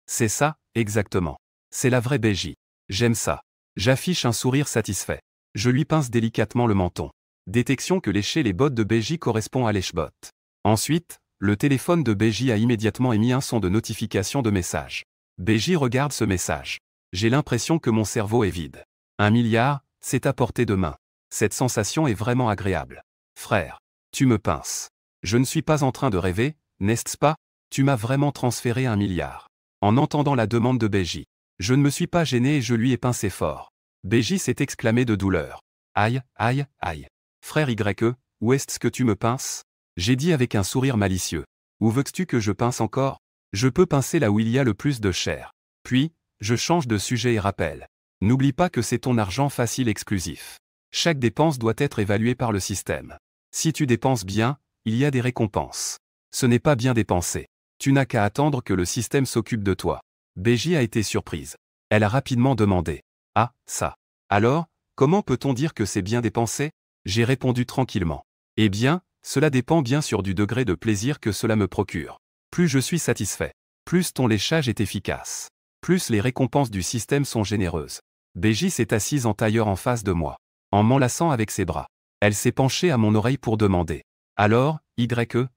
A: C'est ça, exactement. C'est la vraie Bégie. J'aime ça. J'affiche un sourire satisfait. Je lui pince délicatement le menton. Détection que lécher les bottes de Bégie correspond à lèche-bottes. Ensuite, le téléphone de Bégie a immédiatement émis un son de notification de message. Bégie regarde ce message. J'ai l'impression que mon cerveau est vide. 1 milliard, c'est à portée de main. Cette sensation est vraiment agréable. Frère, tu me pinces. Je ne suis pas en train de rêver, n'est-ce pas? Tu m'as vraiment transféré 1 milliard. En entendant la demande de Bégie, je ne me suis pas gêné et je lui ai pincé fort. Bégie s'est exclamé de douleur. Aïe, aïe, aïe. Frère Y, où est-ce que tu me pinces? J'ai dit avec un sourire malicieux. Où veux-tu que je pince encore? Je peux pincer là où il y a le plus de chair. Puis, je change de sujet et rappelle. N'oublie pas que c'est ton argent facile exclusif. Chaque dépense doit être évaluée par le système. Si tu dépenses bien, il y a des récompenses. Ce n'est pas bien dépensé. Tu n'as qu'à attendre que le système s'occupe de toi. Bégie a été surprise. Elle a rapidement demandé. Ah, ça. Alors, comment peut-on dire que c'est bien dépensé? J'ai répondu tranquillement. Eh bien, cela dépend bien sûr du degré de plaisir que cela me procure. Plus je suis satisfait, plus ton léchage est efficace. Plus les récompenses du système sont généreuses. Bégie s'est assise en tailleur en face de moi, en m'enlaçant avec ses bras. Elle s'est penchée à mon oreille pour demander. Alors,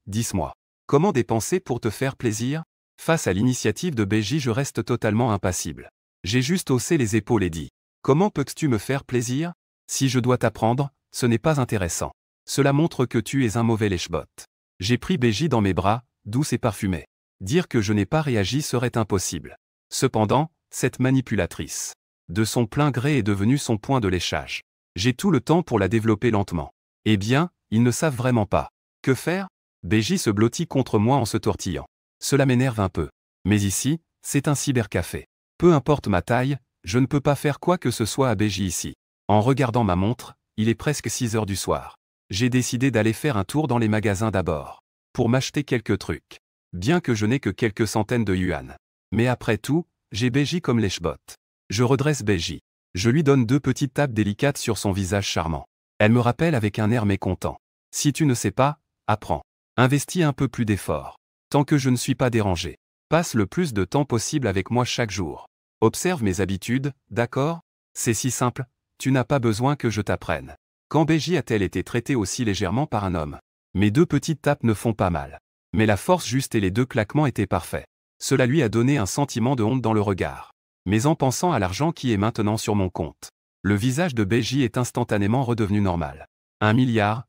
A: dis-moi. Comment dépenser pour te faire plaisir? Face à l'initiative de Bégie, je reste totalement impassible. J'ai juste haussé les épaules et dit. Comment peux-tu me faire plaisir? Si je dois t'apprendre, ce n'est pas intéressant. Cela montre que tu es un mauvais lèche-botte. J'ai pris Bégie dans mes bras, douce et parfumée. Dire que je n'ai pas réagi serait impossible. Cependant, cette manipulatrice, de son plein gré est devenue son point de léchage. J'ai tout le temps pour la développer lentement. Eh bien, ils ne savent vraiment pas. Que faire? Bégie se blottit contre moi en se tortillant. Cela m'énerve un peu. Mais ici, c'est un cybercafé. Peu importe ma taille, je ne peux pas faire quoi que ce soit à Bégie ici. En regardant ma montre, il est presque 6 heures du soir. J'ai décidé d'aller faire un tour dans les magasins d'abord. Pour m'acheter quelques trucs. Bien que je n'ai que quelques centaines de yuan. Mais après tout, j'ai Bégie comme lèche-botte. Je redresse Bégie. Je lui donne 2 petites tapes délicates sur son visage charmant. Elle me rappelle avec un air mécontent. Si tu ne sais pas, apprends. Investis un peu plus d'efforts. Tant que je ne suis pas dérangé. Passe le plus de temps possible avec moi chaque jour. Observe mes habitudes, d'accord? C'est si simple, tu n'as pas besoin que je t'apprenne. Quand Bégie a-t-elle été traitée aussi légèrement par un homme? Mes 2 petites tapes ne font pas mal. Mais la force juste et les 2 claquements étaient parfaits. Cela lui a donné un sentiment de honte dans le regard. Mais en pensant à l'argent qui est maintenant sur mon compte, le visage de Bégie est instantanément redevenu normal. 1 milliard,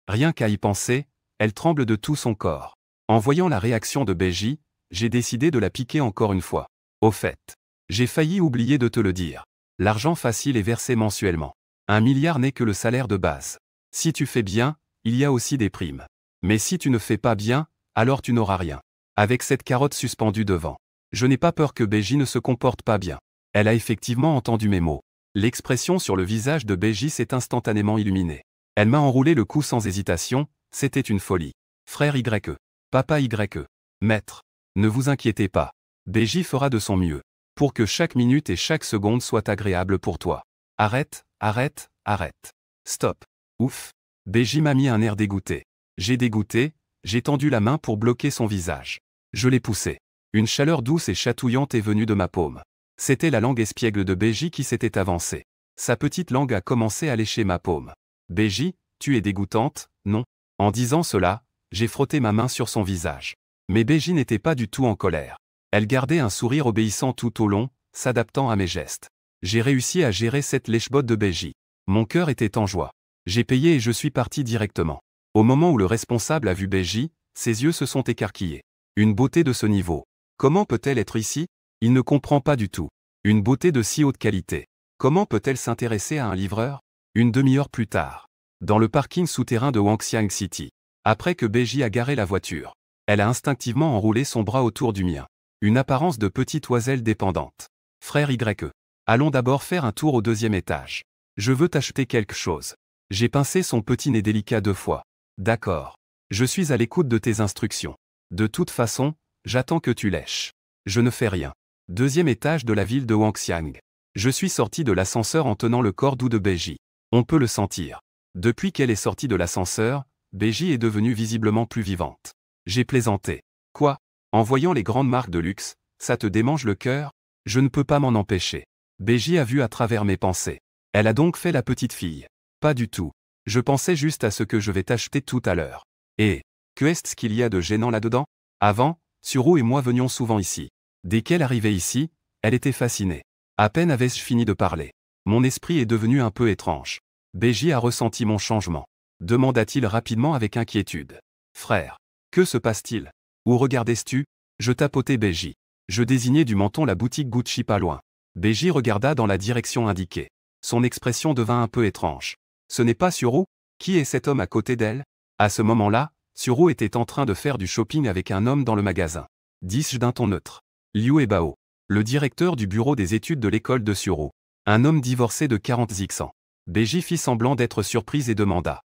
A: Rien qu'à y penser, elle tremble de tout son corps. En voyant la réaction de Bégie, j'ai décidé de la piquer encore une fois. Au fait, j'ai failli oublier de te le dire. L'argent facile est versé mensuellement. 1 milliard n'est que le salaire de base. Si tu fais bien, il y a aussi des primes. Mais si tu ne fais pas bien, alors tu n'auras rien. Avec cette carotte suspendue devant. Je n'ai pas peur que Bégie ne se comporte pas bien. Elle a effectivement entendu mes mots. L'expression sur le visage de Bégie s'est instantanément illuminée. Elle m'a enroulé le cou sans hésitation, c'était une folie. Frère Y. Papa Y. Maître. Ne vous inquiétez pas. Bégie fera de son mieux. Pour que chaque minute et chaque seconde soit agréable pour toi. Arrête, arrête, arrête. Stop. Ouf. Bégie m'a mis un air dégoûté. J'ai dégoûté, j'ai tendu la main pour bloquer son visage. Je l'ai poussé. Une chaleur douce et chatouillante est venue de ma paume. C'était la langue espiègle de BJ qui s'était avancée. Sa petite langue a commencé à lécher ma paume. BJ, tu es dégoûtante, non? En disant cela, j'ai frotté ma main sur son visage. Mais BJ n'était pas du tout en colère. Elle gardait un sourire obéissant tout au long, s'adaptant à mes gestes. J'ai réussi à gérer cette lèche-botte de BJ. Mon cœur était en joie. J'ai payé et je suis parti directement. Au moment où le responsable a vu BJ, ses yeux se sont écarquillés. Une beauté de ce niveau. Comment peut-elle être ici? Il ne comprend pas du tout. Une beauté de si haute qualité. Comment peut-elle s'intéresser à un livreur? Une demi-heure plus tard. Dans le parking souterrain de Wanxiang City. Après que BJ a garé la voiture. Elle a instinctivement enroulé son bras autour du mien. Une apparence de petite oiselle dépendante. Frère YE. Allons d'abord faire un tour au 2e étage. Je veux t'acheter quelque chose. J'ai pincé son petit nez délicat 2 fois. D'accord. Je suis à l'écoute de tes instructions. De toute façon, j'attends que tu lèches. Je ne fais rien. 2e étage de la ville de Wanxiang. Je suis sorti de l'ascenseur en tenant le corps doux de BJ. On peut le sentir. Depuis qu'elle est sortie de l'ascenseur, BJ est devenue visiblement plus vivante. J'ai plaisanté. Quoi? En voyant les grandes marques de luxe, ça te démange le cœur? Je ne peux pas m'en empêcher. BJ a vu à travers mes pensées. Elle a donc fait la petite fille. Pas du tout. Je pensais juste à ce que je vais t'acheter tout à l'heure. Et, que est-ce qu'il y a de gênant là-dedans? Avant, Suro et moi venions souvent ici. Dès qu'elle arrivait ici, elle était fascinée. À peine avais-je fini de parler. Mon esprit est devenu un peu étrange. BJ a ressenti mon changement. Demanda-t-il rapidement avec inquiétude. Frère, que se passe-t-il? Où regardais-tu? Je tapotais BJ. Je désignais du menton la boutique Gucci pas loin. BJ regarda dans la direction indiquée. Son expression devint un peu étrange. Ce n'est pas Suro? Qui est cet homme à côté d'elle? À ce moment-là, Suro était en train de faire du shopping avec un homme dans le magasin. Dis-je d'un ton neutre. Liu Ebao. Le directeur du bureau des études de l'école de Suro. Un homme divorcé de 40 ans. BJ fit semblant d'être surprise et demanda.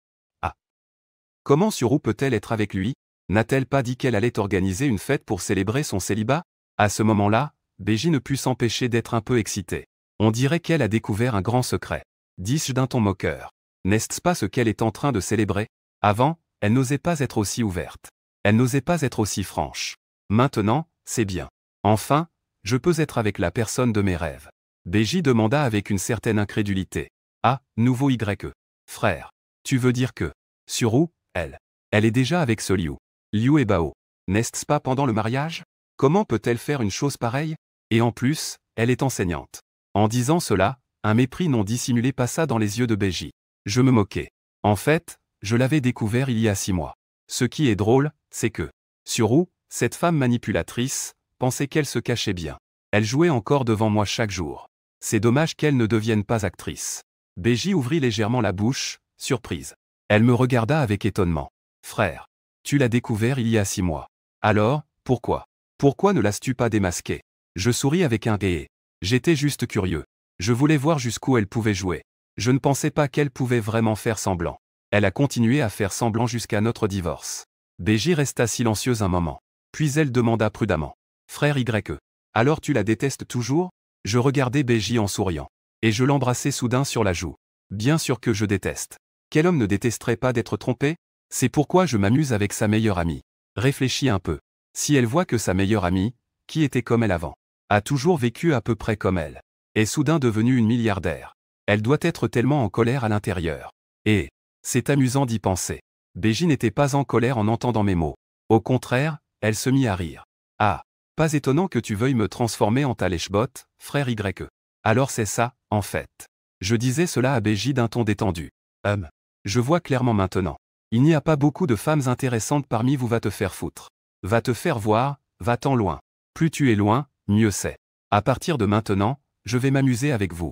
A: Ah. Comment Suro peut-elle être avec lui? N'a-t-elle pas dit qu'elle allait organiser une fête pour célébrer son célibat? À ce moment-là, BJ ne put s'empêcher d'être un peu excité. On dirait qu'elle a découvert un grand secret. Dis-je d'un ton moqueur. N'est-ce pas ce qu'elle est en train de célébrer? Avant, elle n'osait pas être aussi ouverte. Elle n'osait pas être aussi franche. Maintenant, c'est bien. Enfin, je peux être avec la personne de mes rêves. BJ demanda avec une certaine incrédulité. Ah, nouveau YE. Frère. Tu veux dire que Suro, elle est déjà avec ce Liu. Liu Ebao. N'est-ce pas pendant le mariage? Comment peut-elle faire une chose pareille? Et en plus, elle est enseignante. En disant cela, un mépris non dissimulé passa dans les yeux de BJ. Je me moquais. En fait, je l'avais découvert il y a 6 mois. Ce qui est drôle, c'est que Suro, cette femme manipulatrice, pensait qu'elle se cachait bien. Elle jouait encore devant moi chaque jour. C'est dommage qu'elle ne devienne pas actrice. BJ ouvrit légèrement la bouche, surprise. Elle me regarda avec étonnement. Frère, tu l'as découvert il y a 6 mois. Alors, pourquoi? Pourquoi ne l'as-tu pas démasqué? Je souris avec un ré. J'étais juste curieux. Je voulais voir jusqu'où elle pouvait jouer. Je ne pensais pas qu'elle pouvait vraiment faire semblant. Elle a continué à faire semblant jusqu'à notre divorce. BJ resta silencieuse un moment. Puis elle demanda prudemment. Frère YE. Alors tu la détestes toujours? Je regardai BJ en souriant. Et je l'embrassai soudain sur la joue. Bien sûr que je déteste. Quel homme ne détesterait pas d'être trompé? C'est pourquoi je m'amuse avec sa meilleure amie. Réfléchis un peu. Si elle voit que sa meilleure amie, qui était comme elle avant, a toujours vécu à peu près comme elle, est soudain devenue une milliardaire. Elle doit être tellement en colère à l'intérieur. Et c'est amusant d'y penser. BJ n'était pas en colère en entendant mes mots. Au contraire, elle se mit à rire. Ah, pas étonnant que tu veuilles me transformer en ta lèche-botte, frère YE. Alors c'est ça, en fait. Je disais cela à BJ d'un ton détendu. Je vois clairement maintenant. Il n'y a pas beaucoup de femmes intéressantes parmi vous, va te faire foutre. Va te faire voir, va-t'en loin. Plus tu es loin, mieux c'est. À partir de maintenant, je vais m'amuser avec vous.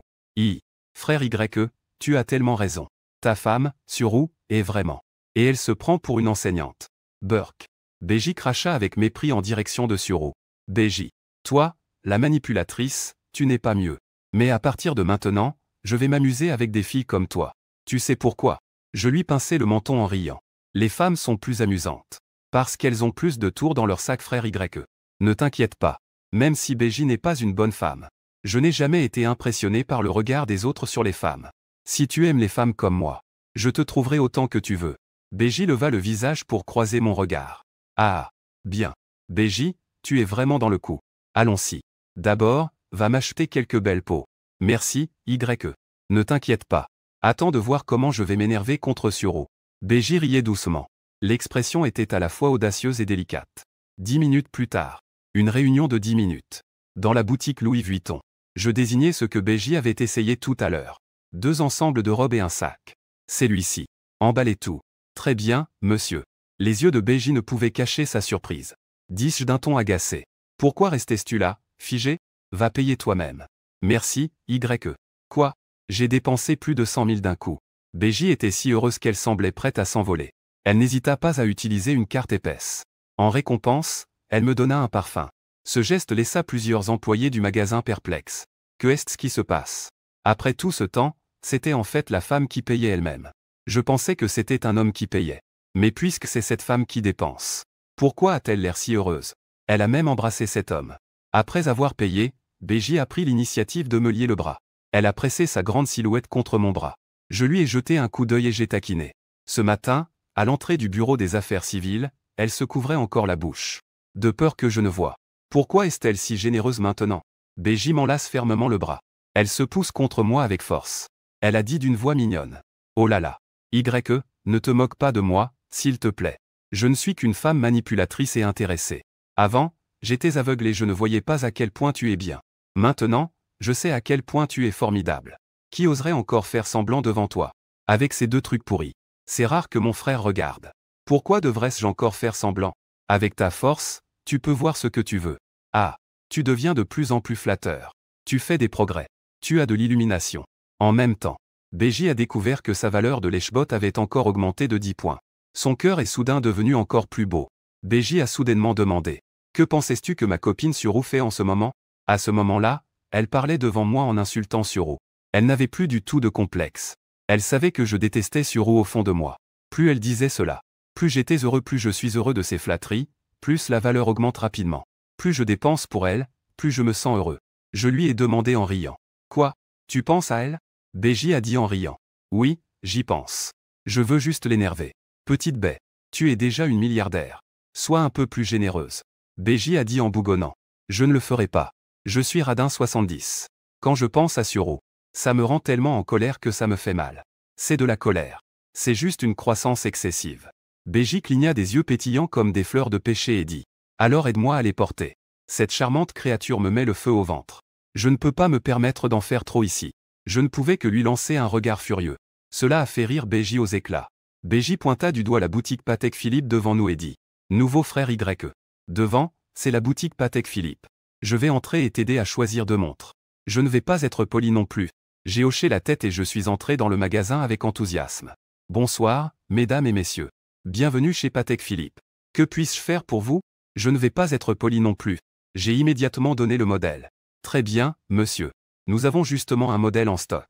A: Frère YE, tu as tellement raison. Ta femme, Suro, est vraiment. Et elle se prend pour une enseignante. Burk. BJ cracha avec mépris en direction de Suro. BJ. Toi, la manipulatrice, tu n'es pas mieux. Mais à partir de maintenant, je vais m'amuser avec des filles comme toi. Tu sais pourquoi? Je lui pinçai le menton en riant. Les femmes sont plus amusantes. Parce qu'elles ont plus de tours dans leur sac, frère YE. Ne t'inquiète pas. Même si BJ n'est pas une bonne femme. Je n'ai jamais été impressionné par le regard des autres sur les femmes. Si tu aimes les femmes comme moi, je te trouverai autant que tu veux. BJ leva le visage pour croiser mon regard. Ah, bien. BJ, tu es vraiment dans le coup. Allons-y. D'abord, va m'acheter quelques belles peaux. Merci, YE. Ne t'inquiète pas. Attends de voir comment je vais m'énerver contre Sureau. BJ riait doucement. L'expression était à la fois audacieuse et délicate. 10 minutes plus tard. Une réunion de 10 minutes. Dans la boutique Louis Vuitton. Je désignais ce que BJ avait essayé tout à l'heure. 2 ensembles de robes et un sac. C'est lui-ci. Emballez tout. Très bien, monsieur. Les yeux de BJ ne pouvaient cacher sa surprise. Dis-je d'un ton agacé. Pourquoi restais-tu là, figé? Va payer toi-même. Merci, YE. Quoi? J'ai dépensé plus de 100 000 d'un coup. BJ était si heureuse qu'elle semblait prête à s'envoler. Elle n'hésita pas à utiliser une carte épaisse. En récompense, elle me donna un parfum. Ce geste laissa plusieurs employés du magasin perplexes. Que est-ce qui se passe? Après tout ce temps, c'était en fait la femme qui payait elle-même. Je pensais que c'était un homme qui payait. Mais puisque c'est cette femme qui dépense, pourquoi a-t-elle l'air si heureuse? Elle a même embrassé cet homme. Après avoir payé, BJ a pris l'initiative de me lier le bras. Elle a pressé sa grande silhouette contre mon bras. Je lui ai jeté un coup d'œil et j'ai taquiné. Ce matin, à l'entrée du bureau des affaires civiles, elle se couvrait encore la bouche. De peur que je ne voie. Pourquoi est-elle si généreuse maintenant? BJ m'enlace fermement le bras. Elle se pousse contre moi avec force. Elle a dit d'une voix mignonne. Oh là là. YE, ne te moque pas de moi, s'il te plaît. Je ne suis qu'une femme manipulatrice et intéressée. Avant, j'étais aveugle et je ne voyais pas à quel point tu es bien. Maintenant, je sais à quel point tu es formidable. Qui oserait encore faire semblant devant toi? Avec ces 2 trucs pourris. C'est rare que mon frère regarde. Pourquoi devrais-je encore faire semblant? Avec ta force, tu peux voir ce que tu veux. Ah, tu deviens de plus en plus flatteur. Tu fais des progrès. Tu as de l'illumination. En même temps, BJ a découvert que sa valeur de lèche-botte avait encore augmenté de 10 points. Son cœur est soudain devenu encore plus beau. BJ a soudainement demandé. Que pensais-tu que ma copine Sureau fait en ce moment? À ce moment-là, elle parlait devant moi en insultant Sureau. Elle n'avait plus du tout de complexe. Elle savait que je détestais Sureau au fond de moi. Plus elle disait cela, plus j'étais heureux, plus je suis heureux de ses flatteries, plus la valeur augmente rapidement. Plus je dépense pour elle, plus je me sens heureux. Je lui ai demandé en riant. Quoi? Tu penses à elle? BJ a dit en riant. Oui, j'y pense. Je veux juste l'énerver. Petite baie. Tu es déjà une milliardaire. Sois un peu plus généreuse. BJ a dit en bougonnant. Je ne le ferai pas. Je suis radin 70. Quand je pense à Sureau, ça me rend tellement en colère que ça me fait mal. C'est de la colère. C'est juste une croissance excessive. BJ cligna des yeux pétillants comme des fleurs de pêcher et dit. Alors aide-moi à les porter. Cette charmante créature me met le feu au ventre. Je ne peux pas me permettre d'en faire trop ici. Je ne pouvais que lui lancer un regard furieux. Cela a fait rire BJ aux éclats. BJ pointa du doigt la boutique Patek Philippe devant nous et dit. Nouveau frère YE. Devant, c'est la boutique Patek Philippe. Je vais entrer et t'aider à choisir 2 montres. Je ne vais pas être poli non plus. J'ai hoché la tête et je suis entré dans le magasin avec enthousiasme. Bonsoir, mesdames et messieurs. Bienvenue chez Patek Philippe. Que puis-je faire pour vous? Je ne vais pas être poli non plus. J'ai immédiatement donné le modèle. Très bien, monsieur. Nous avons justement un modèle en stock.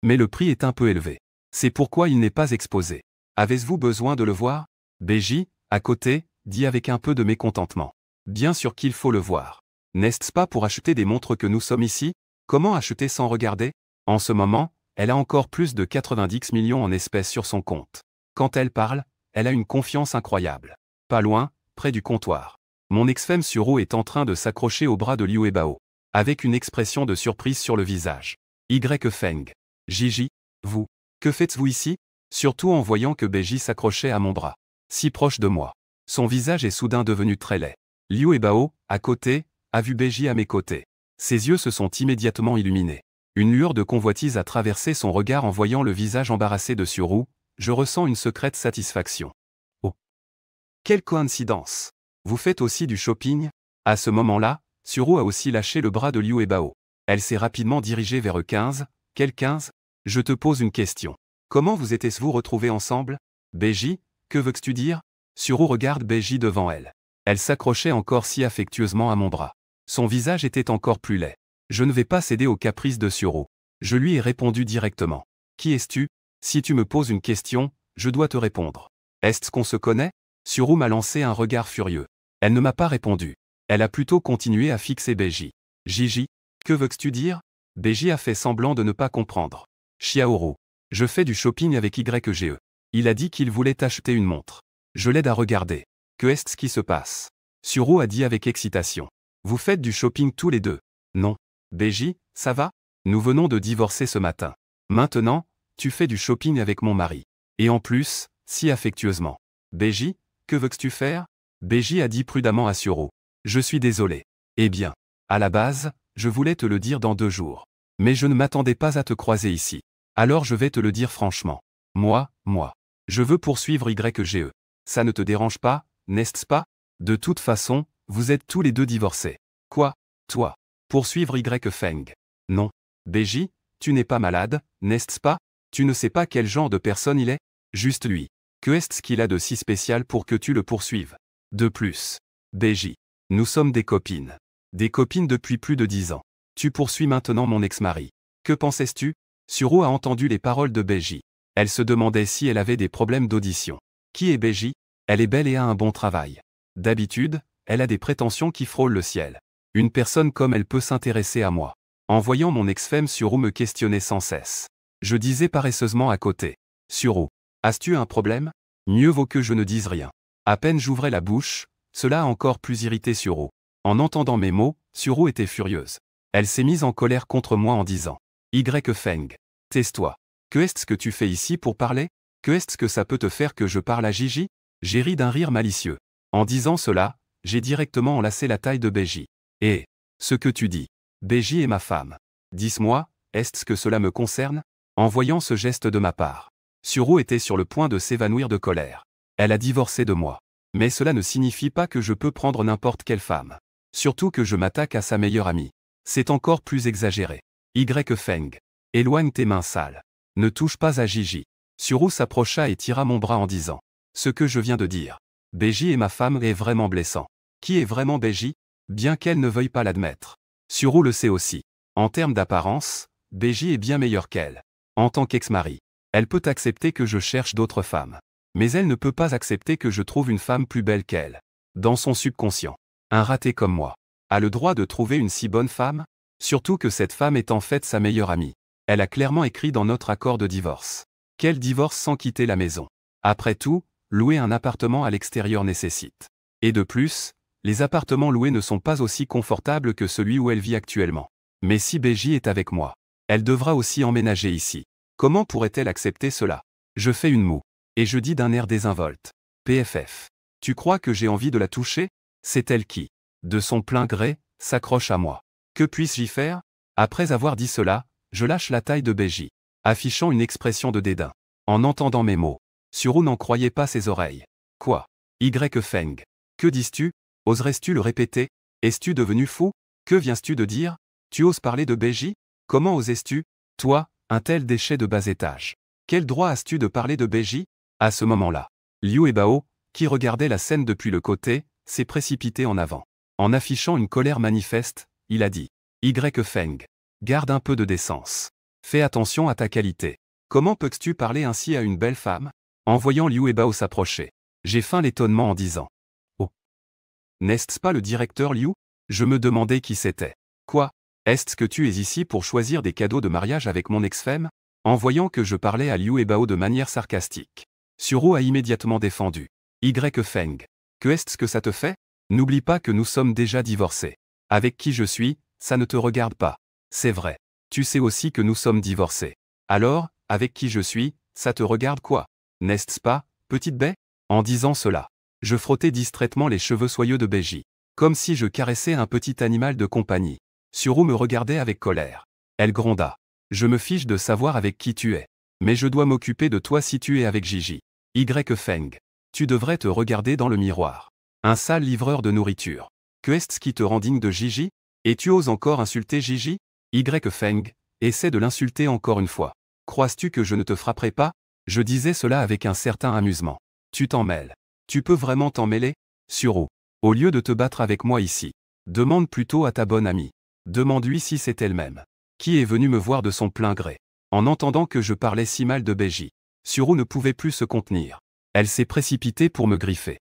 A: Mais le prix est un peu élevé. C'est pourquoi il n'est pas exposé. Avez-vous besoin de le voir? BJ, à côté, dit avec un peu de mécontentement. Bien sûr qu'il faut le voir. N'est-ce pas pour acheter des montres que nous sommes ici? Comment acheter sans regarder? En ce moment, elle a encore plus de 90 millions en espèces sur son compte. Quand elle parle, elle a une confiance incroyable. Pas loin, près du comptoir. Mon ex-femme Sureau est en train de s'accrocher au bras de Liu Bao, avec une expression de surprise sur le visage. Feng. Gigi, vous, que faites-vous ici? Surtout en voyant que BJ s'accrochait à mon bras. Si proche de moi. Son visage est soudain devenu très laid. Liu Bao, à côté, a vu BJ à mes côtés. Ses yeux se sont immédiatement illuminés. Une lueur de convoitise a traversé son regard en voyant le visage embarrassé de Sureau. Je ressens une secrète satisfaction. Oh! Quelle coïncidence! Vous faites aussi du shopping? À ce moment-là, Sureau a aussi lâché le bras de Liu Bao. Elle s'est rapidement dirigée vers eux. 15. Quel 15? Je te pose une question. Comment vous étiez-vous retrouvés ensemble? BJ, que veux-tu dire? Sureau regarde BJ devant elle. Elle s'accrochait encore si affectueusement à mon bras. Son visage était encore plus laid. Je ne vais pas céder aux caprices de Sureau. Je lui ai répondu directement. Qui es-tu? Si tu me poses une question, je dois te répondre. Est-ce qu'on se connaît? Sureau m'a lancé un regard furieux. Elle ne m'a pas répondu. Elle a plutôt continué à fixer BJ. Gigi, que veux-tu dire? BJ a fait semblant de ne pas comprendre. Xiaoro. Je fais du shopping avec YGE. Il a dit qu'il voulait acheter une montre. Je l'aide à regarder. Que est-ce qui se passe? Suro a dit avec excitation. Vous faites du shopping tous les deux? Non. Beji, ça va? Nous venons de divorcer ce matin. Maintenant, tu fais du shopping avec mon mari. Et en plus, si affectueusement. Beji, que veux-tu faire? Beji a dit prudemment à Suro. Je suis désolé. Eh bien, à la base, je voulais te le dire dans 2 jours. Mais je ne m'attendais pas à te croiser ici. Alors je vais te le dire franchement. Moi, je veux poursuivre YGE. Ça ne te dérange pas, n'est-ce pas? De toute façon, vous êtes tous les deux divorcés. Quoi? Toi? Poursuivre Feng. Non. Beji, tu n'es pas malade, n'est-ce pas? Tu ne sais pas quel genre de personne il est? Juste lui. Que est-ce qu'il a de si spécial pour que tu le poursuives? De plus. Beji. Nous sommes des copines. Des copines depuis plus de 10 ans. Tu poursuis maintenant mon ex-mari. Que pensais-tu? Suro a entendu les paroles de Beji. Elle se demandait si elle avait des problèmes d'audition. Qui est Beji? Elle est belle et a un bon travail. D'habitude, elle a des prétentions qui frôlent le ciel. Une personne comme elle peut s'intéresser à moi. En voyant mon ex-femme, Suro me questionnait sans cesse. Je disais paresseusement à côté. Suro, as-tu un problème? Mieux vaut que je ne dise rien. À peine j'ouvrais la bouche, cela a encore plus irrité Suro. En entendant mes mots, Suro était furieuse. Elle s'est mise en colère contre moi en disant. Feng. Tais-toi. Que est-ce que tu fais ici pour parler? Que est-ce que ça peut te faire que je parle à Gigi? J'ai ri d'un rire malicieux. En disant cela, j'ai directement enlacé la taille de Beji. Et ce que tu dis. Beji est ma femme. Dis-moi, est-ce que cela me concerne? En voyant ce geste de ma part. Suro était sur le point de s'évanouir de colère. Elle a divorcé de moi. Mais cela ne signifie pas que je peux prendre n'importe quelle femme. Surtout que je m'attaque à sa meilleure amie. C'est encore plus exagéré. Feng. Éloigne tes mains sales. Ne touche pas à Gigi. Suro s'approcha et tira mon bras en disant. Ce que je viens de dire. Beji est ma femme est vraiment blessant. Qui est vraiment Beji? Bien qu'elle ne veuille pas l'admettre. Suro le sait aussi. En termes d'apparence, Beji est bien meilleure qu'elle. En tant qu'ex-mari, elle peut accepter que je cherche d'autres femmes. Mais elle ne peut pas accepter que je trouve une femme plus belle qu'elle. Dans son subconscient, un raté comme moi a le droit de trouver une si bonne femme? Surtout que cette femme est en fait sa meilleure amie. Elle a clairement écrit dans notre accord de divorce. Quel divorce sans quitter la maison? Après tout, louer un appartement à l'extérieur nécessite. Et de plus, les appartements loués ne sont pas aussi confortables que celui où elle vit actuellement. Mais si Beji est avec moi, elle devra aussi emménager ici. Comment pourrait-elle accepter cela? Je fais une moue. Et je dis d'un air désinvolte. PFF. Tu crois que j'ai envie de la toucher? C'est elle qui, de son plein gré, s'accroche à moi. Que puis-je y faire? Après avoir dit cela, je lâche la taille de Beji, affichant une expression de dédain. En entendant mes mots, Suro n'en croyait pas ses oreilles. Quoi? Feng. Que dis-tu? Oserais-tu le répéter? Es-tu devenu fou? Que viens-tu de dire? Tu oses parler de Beji? Comment osais-tu? Toi, un tel déchet de bas étage. Quel droit as-tu de parler de Beji? À ce moment-là, Liu Ebao, qui regardait la scène depuis le côté, s'est précipité en avant. En affichant une colère manifeste, il a dit. Feng. Garde un peu de décence. Fais attention à ta qualité. Comment peux-tu parler ainsi à une belle femme? En voyant Liu Ebao s'approcher, j'ai feint l'étonnement en disant. Oh. N'est-ce pas le directeur Liu? Je me demandais qui c'était. Quoi? Est-ce que tu es ici pour choisir des cadeaux de mariage avec mon ex-femme? En voyant que je parlais à Liu Ebao de manière sarcastique, Suro a immédiatement défendu. Feng. Que est-ce que ça te fait? N'oublie pas que nous sommes déjà divorcés. Avec qui je suis, ça ne te regarde pas. C'est vrai. Tu sais aussi que nous sommes divorcés. Alors, avec qui je suis, ça te regarde quoi? N'est-ce pas, petite baie? En disant cela, je frottais distraitement les cheveux soyeux de Beji, comme si je caressais un petit animal de compagnie. Suro me regardait avec colère. Elle gronda. Je me fiche de savoir avec qui tu es. Mais je dois m'occuper de toi si tu es avec Gigi. Feng. Tu devrais te regarder dans le miroir. Un sale livreur de nourriture. Que est-ce qui te rend digne de Gigi? Et tu oses encore insulter Gigi? Feng. Essaie de l'insulter encore une fois. Crois-tu que je ne te frapperai pas? Je disais cela avec un certain amusement. Tu t'en mêles. Tu peux vraiment t'en mêler? Suro. Au lieu de te battre avec moi ici, demande plutôt à ta bonne amie. Demande-lui si c'est elle-même. Qui est venue me voir de son plein gré. En entendant que je parlais si mal de Beji, Suro ne pouvait plus se contenir. Elle s'est précipitée pour me griffer.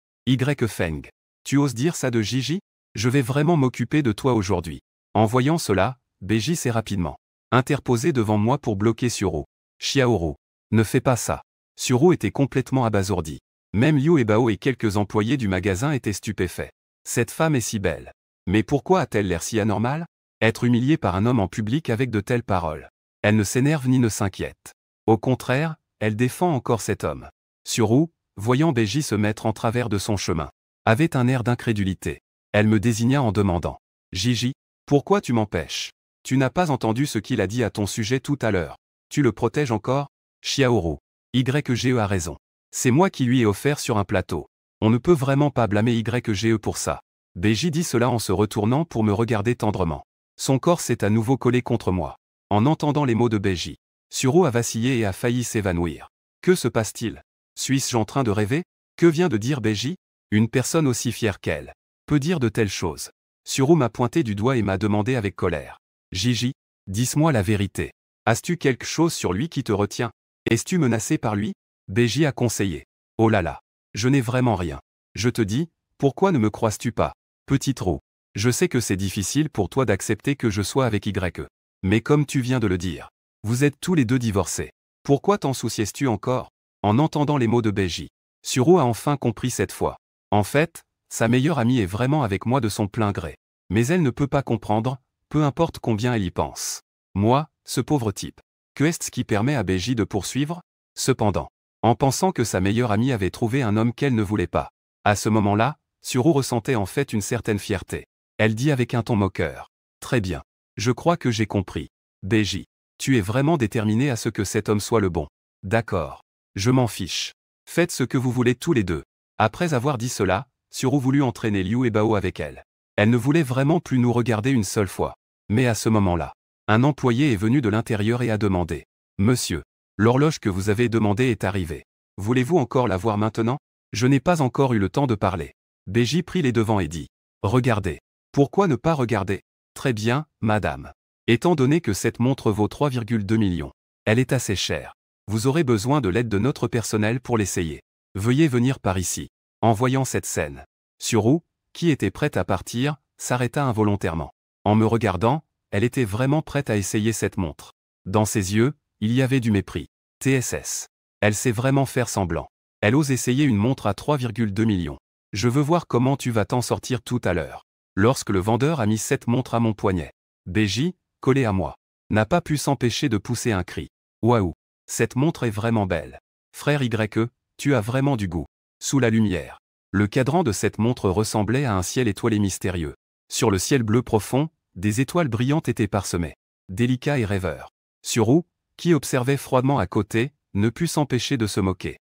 A: Feng. Tu oses dire ça de Gigi? Je vais vraiment m'occuper de toi aujourd'hui. En voyant cela, Beji s'est rapidement interposé devant moi pour bloquer Suro. Xiaoro. Ne fais pas ça. Suro était complètement abasourdi. Même Liu Ebao et quelques employés du magasin étaient stupéfaits. Cette femme est si belle. Mais pourquoi a-t-elle l'air si anormale? Être humiliée par un homme en public avec de telles paroles. Elle ne s'énerve ni ne s'inquiète. Au contraire, elle défend encore cet homme. Suru, voyant Beji se mettre en travers de son chemin, avait un air d'incrédulité. Elle me désigna en demandant. Gigi, pourquoi tu m'empêches? Tu n'as pas entendu ce qu'il a dit à ton sujet tout à l'heure. Tu le protèges encore? Xiaoru. YGE a raison. C'est moi qui lui ai offert sur un plateau. On ne peut vraiment pas blâmer YGE pour ça. Beji dit cela en se retournant pour me regarder tendrement. Son corps s'est à nouveau collé contre moi. En entendant les mots de Beji, Suru a vacillé et a failli s'évanouir. Que se passe-t-il? Suis-je en train de rêver? Que vient de dire Beji? Une personne aussi fière qu'elle peut dire de telles choses. Suru m'a pointé du doigt et m'a demandé avec colère. Gigi, dis-moi la vérité. As-tu quelque chose sur lui qui te retient? Es-tu menacé par lui? Beji a conseillé. Oh là là. Je n'ai vraiment rien. Je te dis, pourquoi ne me croises-tu pas? Petite roue. Je sais que c'est difficile pour toi d'accepter que je sois avec YE. Mais comme tu viens de le dire, vous êtes tous les deux divorcés. Pourquoi t'en soucies-tu encore? En entendant les mots de Beji, Suru a enfin compris cette fois. En fait, sa meilleure amie est vraiment avec moi de son plein gré. Mais elle ne peut pas comprendre, peu importe combien elle y pense. Moi, ce pauvre type. Que est-ce qui permet à Beji de poursuivre? Cependant, en pensant que sa meilleure amie avait trouvé un homme qu'elle ne voulait pas. À ce moment-là, Suru ressentait en fait une certaine fierté. Elle dit avec un ton moqueur. Très bien. Je crois que j'ai compris. Beji, tu es vraiment déterminé à ce que cet homme soit le bon. D'accord. Je m'en fiche. Faites ce que vous voulez tous les deux. Après avoir dit cela, Suru voulut entraîner Liu et Bao avec elle. Elle ne voulait vraiment plus nous regarder une seule fois. Mais à ce moment-là, un employé est venu de l'intérieur et a demandé. Monsieur, l'horloge que vous avez demandée est arrivée. Voulez-vous encore la voir maintenant? Je n'ai pas encore eu le temps de parler. Beji prit les devants et dit. Regardez. Pourquoi ne pas regarder? Très bien, madame. Étant donné que cette montre vaut 3,2 millions, elle est assez chère. Vous aurez besoin de l'aide de notre personnel pour l'essayer. Veuillez venir par ici. En voyant cette scène, Suru, qui était prête à partir, s'arrêta involontairement. En me regardant, elle était vraiment prête à essayer cette montre. Dans ses yeux, il y avait du mépris. TSS. Elle sait vraiment faire semblant. Elle ose essayer une montre à 3,2 millions. Je veux voir comment tu vas t'en sortir tout à l'heure. Lorsque le vendeur a mis cette montre à mon poignet, Beji, collé à moi, n'a pas pu s'empêcher de pousser un cri. Waouh, cette montre est vraiment belle. Frère YE, tu as vraiment du goût. Sous la lumière, le cadran de cette montre ressemblait à un ciel étoilé mystérieux. Sur le ciel bleu profond, des étoiles brillantes étaient parsemées. Délicat et rêveur. Suru, qui observait froidement à côté, ne put s'empêcher de se moquer.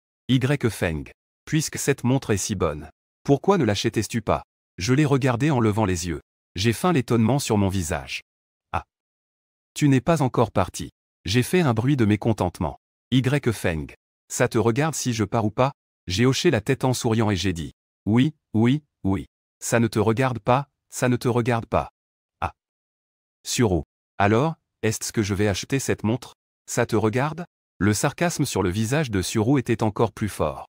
A: Feng. Puisque cette montre est si bonne, pourquoi ne l'achètes-tu pas? Je l'ai regardé en levant les yeux. J'ai feint l'étonnement sur mon visage. Ah. Tu n'es pas encore parti. J'ai fait un bruit de mécontentement. Feng. Ça te regarde si je pars ou pas? J'ai hoché la tête en souriant et j'ai dit. Oui, oui, oui. Ça ne te regarde pas, ça ne te regarde pas. Ah. Suru. Alors, est-ce que je vais acheter cette montre? Ça te regarde? Le sarcasme sur le visage de Suru était encore plus fort.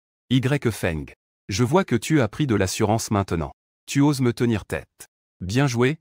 A: Feng. Je vois que tu as pris de l'assurance maintenant. Tu oses me tenir tête. Bien joué,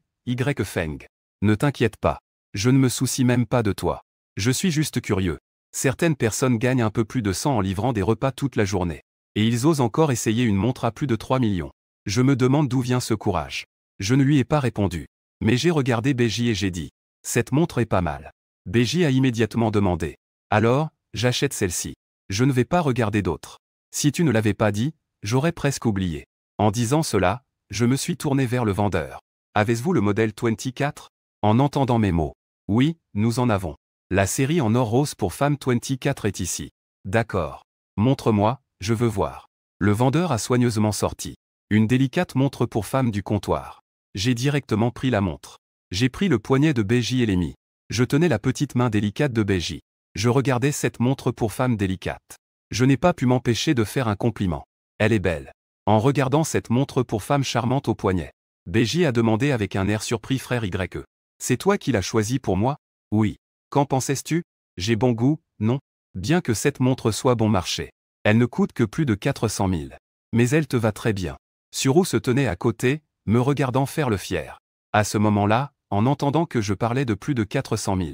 A: Feng. Ne t'inquiète pas. Je ne me soucie même pas de toi. Je suis juste curieux. Certaines personnes gagnent un peu plus de 100 en livrant des repas toute la journée. Et ils osent encore essayer une montre à plus de 3 millions. Je me demande d'où vient ce courage. Je ne lui ai pas répondu. Mais j'ai regardé Beji et j'ai dit. Cette montre est pas mal. Beji a immédiatement demandé. Alors, j'achète celle-ci. Je ne vais pas regarder d'autres. Si tu ne l'avais pas dit, j'aurais presque oublié. En disant cela, je me suis tourné vers le vendeur. Avez-vous le modèle 24? En entendant mes mots. Oui, nous en avons. La série en or rose pour femme 24 est ici. D'accord. Montre-moi, je veux voir. Le vendeur a soigneusement sorti. Une délicate montre pour femme du comptoir. J'ai directement pris la montre. J'ai pris le poignet de Beji et l'ai mis. Je tenais la petite main délicate de Beji. Je regardais cette montre pour femme délicate. Je n'ai pas pu m'empêcher de faire un compliment. Elle est belle. En regardant cette montre pour femme charmante au poignet, Beji a demandé avec un air surpris frère YE. C'est toi qui l'as choisi pour moi? Oui. Qu'en pensais-tu? J'ai bon goût, non? Bien que cette montre soit bon marché. Elle ne coûte que plus de 400 000. Mais elle te va très bien. Suru se tenait à côté, me regardant faire le fier. À ce moment-là, en entendant que je parlais de plus de 400 000,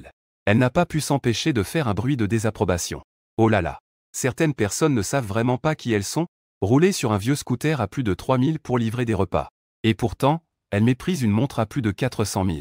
A: elle n'a pas pu s'empêcher de faire un bruit de désapprobation. Oh là là. Certaines personnes ne savent vraiment pas qui elles sont. Rouler sur un vieux scooter à plus de 3000 pour livrer des repas. Et pourtant, elle méprise une montre à plus de 400 000.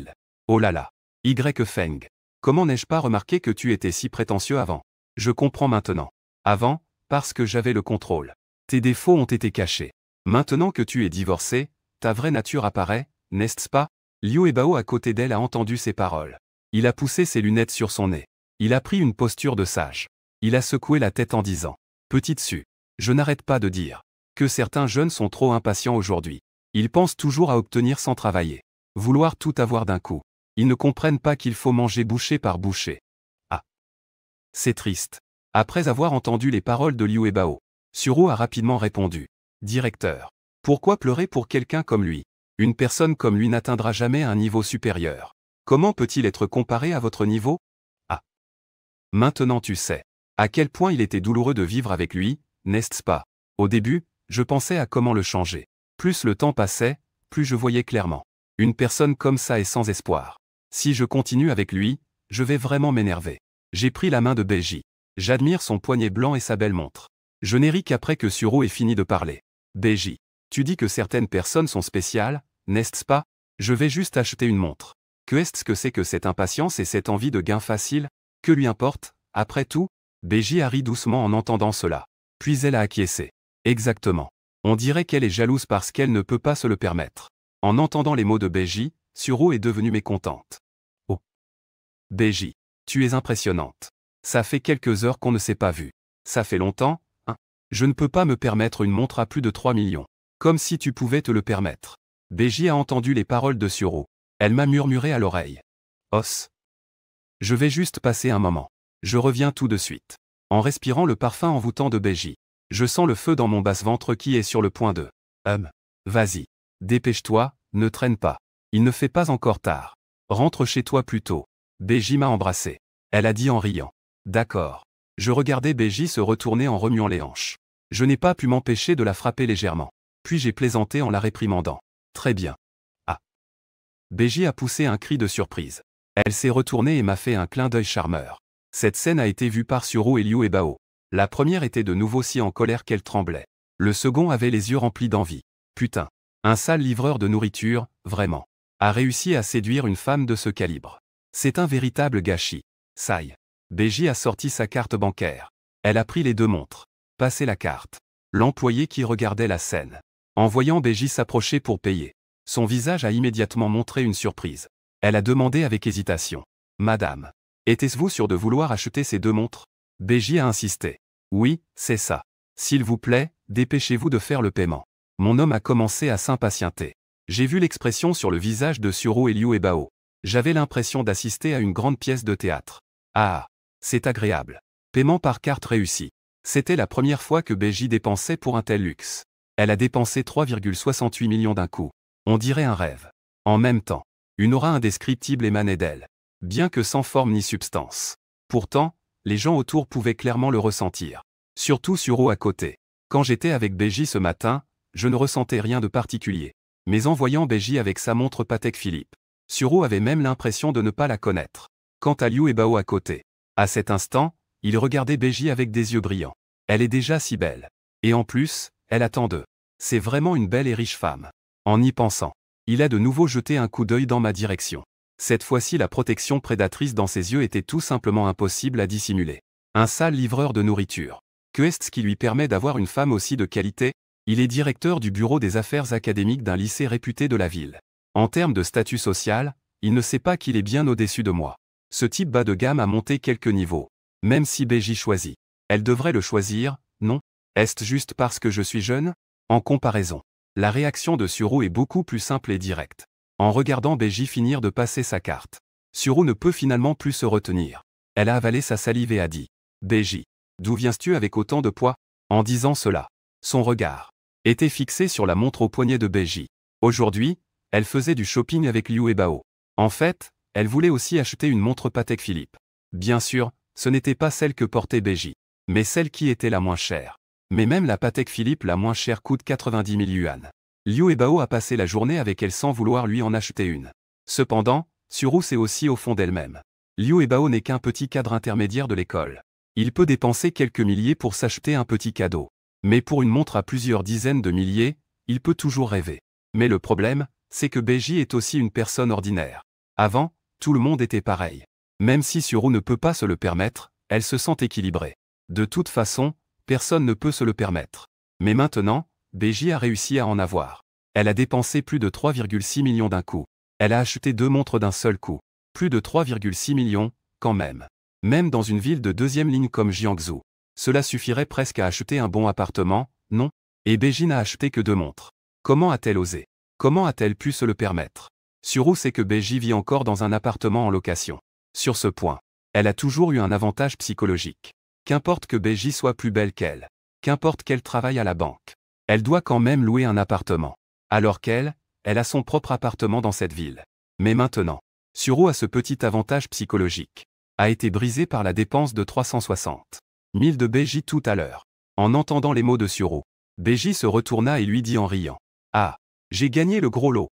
A: Oh là là. Y Feng. Comment n'ai-je pas remarqué que tu étais si prétentieux avant? Je comprends maintenant. Avant, parce que j'avais le contrôle. Tes défauts ont été cachés. Maintenant que tu es divorcé, ta vraie nature apparaît, n'est-ce pas? Liu Ebao à côté d'elle a entendu ces paroles. Il a poussé ses lunettes sur son nez. Il a pris une posture de sage. Il a secoué la tête en disant « Petite Su, je n'arrête pas de dire que certains jeunes sont trop impatients aujourd'hui. Ils pensent toujours à obtenir sans travailler. Vouloir tout avoir d'un coup. Ils ne comprennent pas qu'il faut manger bouchée par bouchée. Ah. C'est triste. » Après avoir entendu les paroles de Liu Ebao, Suro a rapidement répondu « Directeur, pourquoi pleurer pour quelqu'un comme lui? Une personne comme lui n'atteindra jamais un niveau supérieur. Comment peut-il être comparé à votre niveau? Ah. Maintenant tu sais à quel point il était douloureux de vivre avec lui, n'est-ce pas? Au début, je pensais à comment le changer. Plus le temps passait, plus je voyais clairement. Une personne comme ça est sans espoir. Si je continue avec lui, je vais vraiment m'énerver. J'ai pris la main de Beiji. J'admire son poignet blanc et sa belle montre. Je n'ai ri qu'après que Suro ait fini de parler. Beiji, tu dis que certaines personnes sont spéciales, n'est-ce pas? Je vais juste acheter une montre. Qu'est-ce que c'est que cette impatience et cette envie de gain facile? Que lui importe, après tout? Beiji a ri doucement en entendant cela. Puis elle a acquiescé. Exactement. On dirait qu'elle est jalouse parce qu'elle ne peut pas se le permettre. En entendant les mots de Beiji, Suro est devenue mécontente. Oh. Beiji, tu es impressionnante. Ça fait quelques heures qu'on ne s'est pas vu. Ça fait longtemps, hein? Je ne peux pas me permettre une montre à plus de 3 millions. Comme si tu pouvais te le permettre. Beiji a entendu les paroles de Suro. Elle m'a murmuré à l'oreille. Os. Je vais juste passer un moment. Je reviens tout de suite. En respirant le parfum envoûtant de Beiji. Je sens le feu dans mon basse-ventre qui est sur le point de... Vas-y. Dépêche-toi, ne traîne pas. Il ne fait pas encore tard. Rentre chez toi plus tôt. Beiji m'a embrassé. Elle a dit en riant. D'accord. Je regardais Beiji se retourner en remuant les hanches. Je n'ai pas pu m'empêcher de la frapper légèrement. Puis j'ai plaisanté en la réprimandant. Très bien. Ah. Beiji a poussé un cri de surprise. Elle s'est retournée et m'a fait un clin d'œil charmeur. Cette scène a été vue par Suro et Liu Ebao. La première était de nouveau si en colère qu'elle tremblait. Le second avait les yeux remplis d'envie. Putain. Un sale livreur de nourriture, vraiment. A réussi à séduire une femme de ce calibre. C'est un véritable gâchis. Saï. Beiji a sorti sa carte bancaire. Elle a pris les 2 montres. Passé la carte. L'employé qui regardait la scène. En voyant Beiji s'approcher pour payer. Son visage a immédiatement montré une surprise. Elle a demandé avec hésitation. Madame. Était-vous sûr de vouloir acheter ces 2 montres? Beiji a insisté. Oui, c'est ça. S'il vous plaît, dépêchez-vous de faire le paiement. Mon homme a commencé à s'impatienter. J'ai vu l'expression sur le visage de Suro et Liu Ebao. J'avais l'impression d'assister à une grande pièce de théâtre. Ah, c'est agréable. Paiement par carte réussi. C'était la première fois que Beiji dépensait pour un tel luxe. Elle a dépensé 3,68 millions d'un coup. On dirait un rêve. En même temps, une aura indescriptible émanait d'elle. Bien que sans forme ni substance. Pourtant, les gens autour pouvaient clairement le ressentir. Surtout Suro à côté. Quand j'étais avec Beiji ce matin, je ne ressentais rien de particulier. Mais en voyant Beiji avec sa montre Patek Philippe, Suro avait même l'impression de ne pas la connaître. Quant à Liu Ebao à côté. À cet instant, il regardait Beiji avec des yeux brillants. Elle est déjà si belle. Et en plus, elle attend d'eux. C'est vraiment une belle et riche femme. En y pensant, il a de nouveau jeté un coup d'œil dans ma direction. Cette fois-ci la protection prédatrice dans ses yeux était tout simplement impossible à dissimuler. Un sale livreur de nourriture. Qu'est-ce qui lui permet d'avoir une femme aussi de qualité? Il est directeur du bureau des affaires académiques d'un lycée réputé de la ville. En termes de statut social, il ne sait pas qu'il est bien au-dessus de moi. Ce type bas de gamme a monté quelques niveaux. Même si Beiji choisit. Elle devrait le choisir, non? Est-ce juste parce que je suis jeune? En comparaison, la réaction de Suro est beaucoup plus simple et directe. En regardant Beiji finir de passer sa carte, Suro ne peut finalement plus se retenir. Elle a avalé sa salive et a dit « Beiji, d'où viens-tu avec autant de poids ?» En disant cela, son regard était fixé sur la montre au poignet de Beiji. Aujourd'hui, elle faisait du shopping avec Liu Ebao. En fait, elle voulait aussi acheter une montre Patek Philippe. Bien sûr, ce n'était pas celle que portait Beiji, mais celle qui était la moins chère. Mais même la Patek Philippe la moins chère coûte 90 000 yuan. Liu Ebao a passé la journée avec elle sans vouloir lui en acheter une. Cependant, Suro sait aussi au fond d'elle-même. Liu Ebao n'est qu'un petit cadre intermédiaire de l'école. Il peut dépenser quelques milliers pour s'acheter un petit cadeau. Mais pour une montre à plusieurs dizaines de milliers, il peut toujours rêver. Mais le problème, c'est que Beji est aussi une personne ordinaire. Avant, tout le monde était pareil. Même si Suru ne peut pas se le permettre, elle se sent équilibrée. De toute façon, personne ne peut se le permettre. Mais maintenant, Beji a réussi à en avoir. Elle a dépensé plus de 3,6 millions d'un coup. Elle a acheté 2 montres d'un seul coup. Plus de 3,6 millions, quand même. Même dans une ville de deuxième ligne comme Jiangsu. Cela suffirait presque à acheter un bon appartement, non? Et Beji n'a acheté que 2 montres. Comment a-t-elle osé? Comment a-t-elle pu se le permettre? Suru sait que Beji vit encore dans un appartement en location. Sur ce point, elle a toujours eu un avantage psychologique. Qu'importe que Beji soit plus belle qu'elle. Qu'importe qu'elle travaille à la banque. Elle doit quand même louer un appartement. Alors qu'elle, elle a son propre appartement dans cette ville. Mais maintenant, Suru a ce petit avantage psychologique. A été brisé par la dépense de 360 000 de Beji tout à l'heure. En entendant les mots de Suru, Beji se retourna et lui dit en riant. Ah, j'ai gagné le gros lot.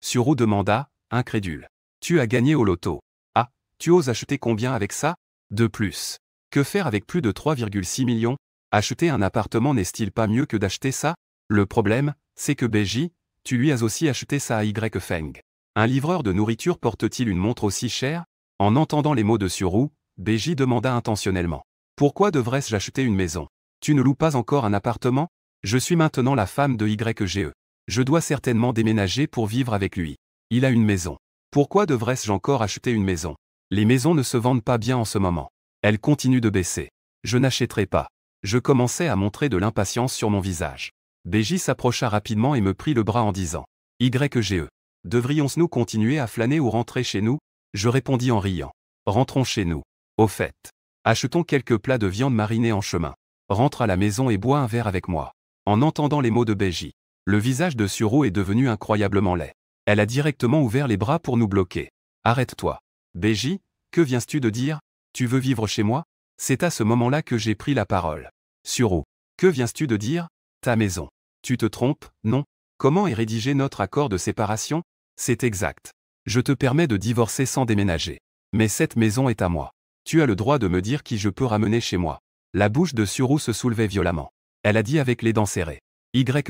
A: Suru demanda, incrédule. Tu as gagné au loto. Ah, tu oses acheter combien avec ça? De plus. Que faire avec plus de 3,6 millions? Acheter un appartement n'est-il pas mieux que d'acheter ça? Le problème, c'est que Beji, tu lui as aussi acheté ça à Y Feng. Un livreur de nourriture porte-t-il une montre aussi chère? En entendant les mots de Suru, Beji demanda intentionnellement. Pourquoi devrais-je acheter une maison? Tu ne loues pas encore un appartement? Je suis maintenant la femme de YGE. Je dois certainement déménager pour vivre avec lui. Il a une maison. Pourquoi devrais-je encore acheter une maison? Les maisons ne se vendent pas bien en ce moment. Elles continuent de baisser. Je n'achèterai pas. Je commençais à montrer de l'impatience sur mon visage. Beji s'approcha rapidement et me prit le bras en disant. YGE. Devrions-nous continuer à flâner ou rentrer chez nous? Je répondis en riant. Rentrons chez nous. Au fait. Achetons quelques plats de viande marinée en chemin. Rentre à la maison et bois un verre avec moi. En entendant les mots de Beji, le visage de Suru est devenu incroyablement laid. Elle a directement ouvert les bras pour nous bloquer. Arrête-toi. Beji, que viens-tu de dire? Tu veux vivre chez moi? C'est à ce moment-là que j'ai pris la parole. Suru, que viens-tu de dire? Ta maison. Tu te trompes, non? Comment est rédigé notre accord de séparation? C'est exact. Je te permets de divorcer sans déménager. Mais cette maison est à moi. Tu as le droit de me dire qui je peux ramener chez moi. La bouche de Suru se soulevait violemment. Elle a dit avec les dents serrées.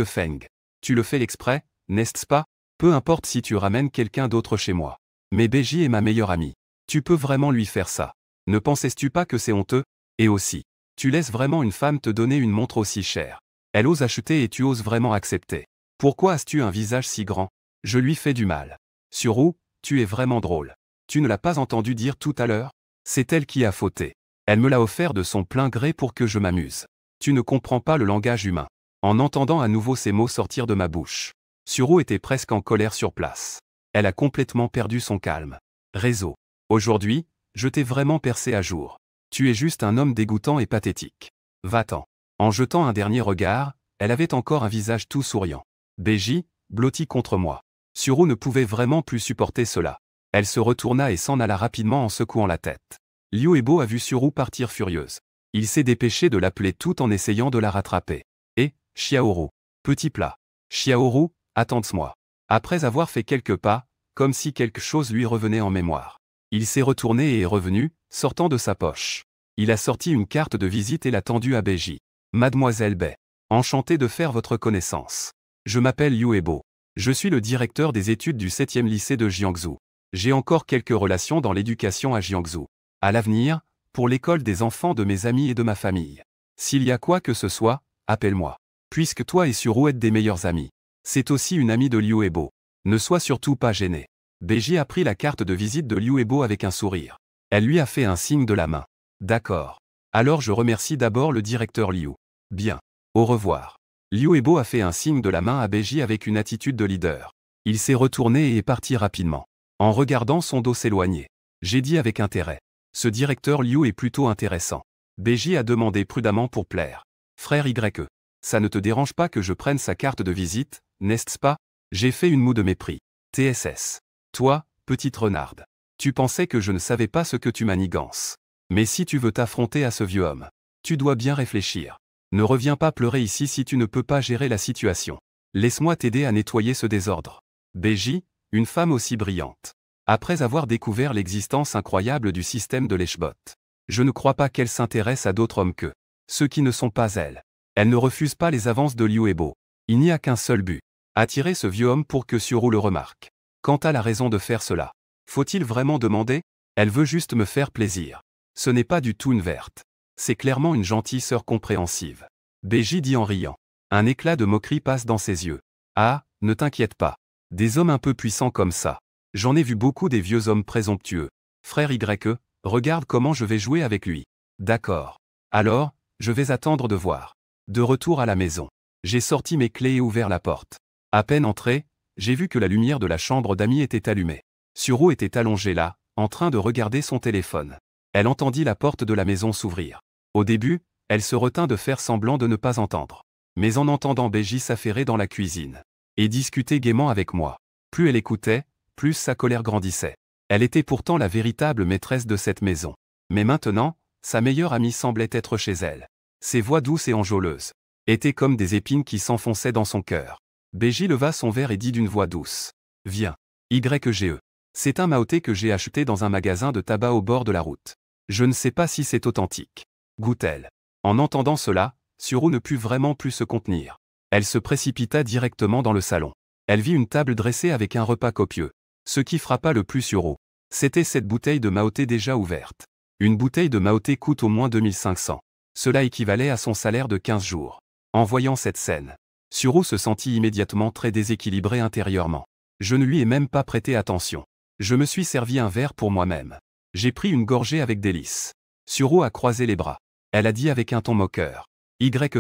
A: Feng. Tu le fais exprès, n'est-ce pas? Peu importe si tu ramènes quelqu'un d'autre chez moi. Mais Beji est ma meilleure amie. Tu peux vraiment lui faire ça. Ne pensais-tu pas que c'est honteux? Et aussi, tu laisses vraiment une femme te donner une montre aussi chère. Elle ose acheter et tu oses vraiment accepter. Pourquoi as-tu un visage si grand? Je lui fais du mal. Suru, tu es vraiment drôle. Tu ne l'as pas entendu dire tout à l'heure? C'est elle qui a fauté. Elle me l'a offert de son plein gré pour que je m'amuse. Tu ne comprends pas le langage humain. En entendant à nouveau ces mots sortir de ma bouche, Suru était presque en colère sur place. Elle a complètement perdu son calme. Réseau. Aujourd'hui, je t'ai vraiment percé à jour. Tu es juste un homme dégoûtant et pathétique. Va-t'en. En jetant un dernier regard, elle avait encore un visage tout souriant. Beji, blotti contre moi. Suru ne pouvait vraiment plus supporter cela. Elle se retourna et s'en alla rapidement en secouant la tête. Liu Ebo a vu Suru partir furieuse. Il s'est dépêché de l'appeler tout en essayant de la rattraper. Et, Xiaoru. Petit plat. Xiaoru, attends-moi. Après avoir fait quelques pas, comme si quelque chose lui revenait en mémoire. Il s'est retourné et est revenu, sortant de sa poche. Il a sorti une carte de visite et l'a tendue à Beji. Mademoiselle Bai. Enchanté de faire votre connaissance. Je m'appelle Liu Ebo. Je suis le directeur des études du 7e lycée de Jiangsu. J'ai encore quelques relations dans l'éducation à Jiangsu. À l'avenir, pour l'école des enfants de mes amis et de ma famille. S'il y a quoi que ce soit, appelle-moi. Puisque toi et Suru êtes des meilleurs amis. C'est aussi une amie de Liu Ebo. Ne sois surtout pas gêné. Beji a pris la carte de visite de Liu Ebo avec un sourire. Elle lui a fait un signe de la main. D'accord. Alors je remercie d'abord le directeur Liu. Bien. Au revoir. Liu Ebo a fait un signe de la main à Beji avec une attitude de leader. Il s'est retourné et est parti rapidement. En regardant son dos s'éloigner. J'ai dit avec intérêt. Ce directeur Liu est plutôt intéressant. Beji a demandé prudemment pour plaire. Frère YE. Ça ne te dérange pas que je prenne sa carte de visite, n'est-ce pas? J'ai fait une moue de mépris. TSS. Toi, petite renarde. Tu pensais que je ne savais pas ce que tu manigances. Mais si tu veux t'affronter à ce vieux homme, tu dois bien réfléchir. Ne reviens pas pleurer ici si tu ne peux pas gérer la situation. Laisse-moi t'aider à nettoyer ce désordre. Beji, une femme aussi brillante. Après avoir découvert l'existence incroyable du système de l'Eshbot, je ne crois pas qu'elle s'intéresse à d'autres hommes que ceux qui ne sont pas elle. Elle ne refuse pas les avances de Liu Ebo. Il n'y a qu'un seul but. Attirer ce vieux homme pour que Suru le remarque. Quant à la raison de faire cela, faut-il vraiment demander? Elle veut juste me faire plaisir. Ce n'est pas du tout une verte. C'est clairement une gentille sœur compréhensive. Beji dit en riant. Un éclat de moquerie passe dans ses yeux. Ah, ne t'inquiète pas. Des hommes un peu puissants comme ça. J'en ai vu beaucoup des vieux hommes présomptueux. Frère YE, regarde comment je vais jouer avec lui. D'accord. Alors, je vais attendre de voir. De retour à la maison. J'ai sorti mes clés et ouvert la porte. À peine entré, j'ai vu que la lumière de la chambre d'amis était allumée. Suru était allongée là, en train de regarder son téléphone. Elle entendit la porte de la maison s'ouvrir. Au début, elle se retint de faire semblant de ne pas entendre. Mais en entendant Beji s'affairer dans la cuisine et discuter gaiement avec moi, plus elle écoutait, plus sa colère grandissait. Elle était pourtant la véritable maîtresse de cette maison. Mais maintenant, sa meilleure amie semblait être chez elle. Ses voix douces et enjôleuses étaient comme des épines qui s'enfonçaient dans son cœur. Beji leva son verre et dit d'une voix douce. Viens. YE. C'est un maoté que j'ai acheté dans un magasin de tabac au bord de la route. Je ne sais pas si c'est authentique. Goûte-t-elle. En entendant cela, Suru ne put vraiment plus se contenir. Elle se précipita directement dans le salon. Elle vit une table dressée avec un repas copieux. Ce qui frappa le plus Suru, c'était cette bouteille de maoté déjà ouverte. Une bouteille de maoté coûte au moins 2500. Cela équivalait à son salaire de 15 jours. En voyant cette scène, Suru se sentit immédiatement très déséquilibré intérieurement. Je ne lui ai même pas prêté attention. Je me suis servi un verre pour moi-même. J'ai pris une gorgée avec délice. Suru a croisé les bras. Elle a dit avec un ton moqueur.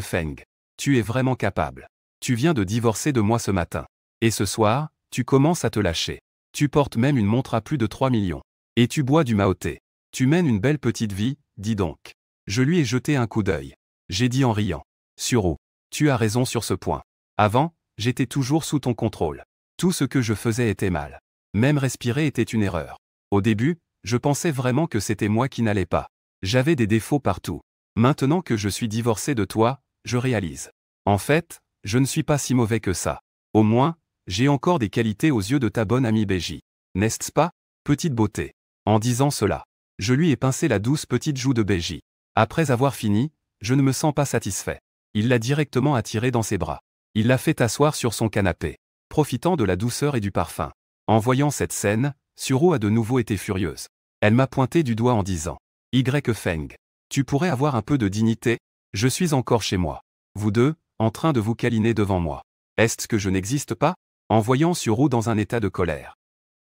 A: Feng, tu es vraiment capable. Tu viens de divorcer de moi ce matin. Et ce soir, tu commences à te lâcher. Tu portes même une montre à plus de 3 millions. Et tu bois du maoté. Tu mènes une belle petite vie, dis donc. Je lui ai jeté un coup d'œil. J'ai dit en riant. Suru, tu as raison sur ce point. Avant, j'étais toujours sous ton contrôle. Tout ce que je faisais était mal. Même respirer était une erreur. Au début, je pensais vraiment que c'était moi qui n'allais pas. J'avais des défauts partout. Maintenant que je suis divorcé de toi, je réalise. En fait, je ne suis pas si mauvais que ça. Au moins, j'ai encore des qualités aux yeux de ta bonne amie Beji. N'est-ce pas, petite beauté? En disant cela, je lui ai pincé la douce petite joue de Beji. Après avoir fini, je ne me sens pas satisfait. Il l'a directement attirée dans ses bras. Il l'a fait asseoir sur son canapé, profitant de la douceur et du parfum. En voyant cette scène, Suru a de nouveau été furieuse. Elle m'a pointé du doigt en disant. Feng, tu pourrais avoir un peu de dignité? Je suis encore chez moi. Vous deux, en train de vous câliner devant moi. Est-ce que je n'existe pas? En voyant Suru dans un état de colère.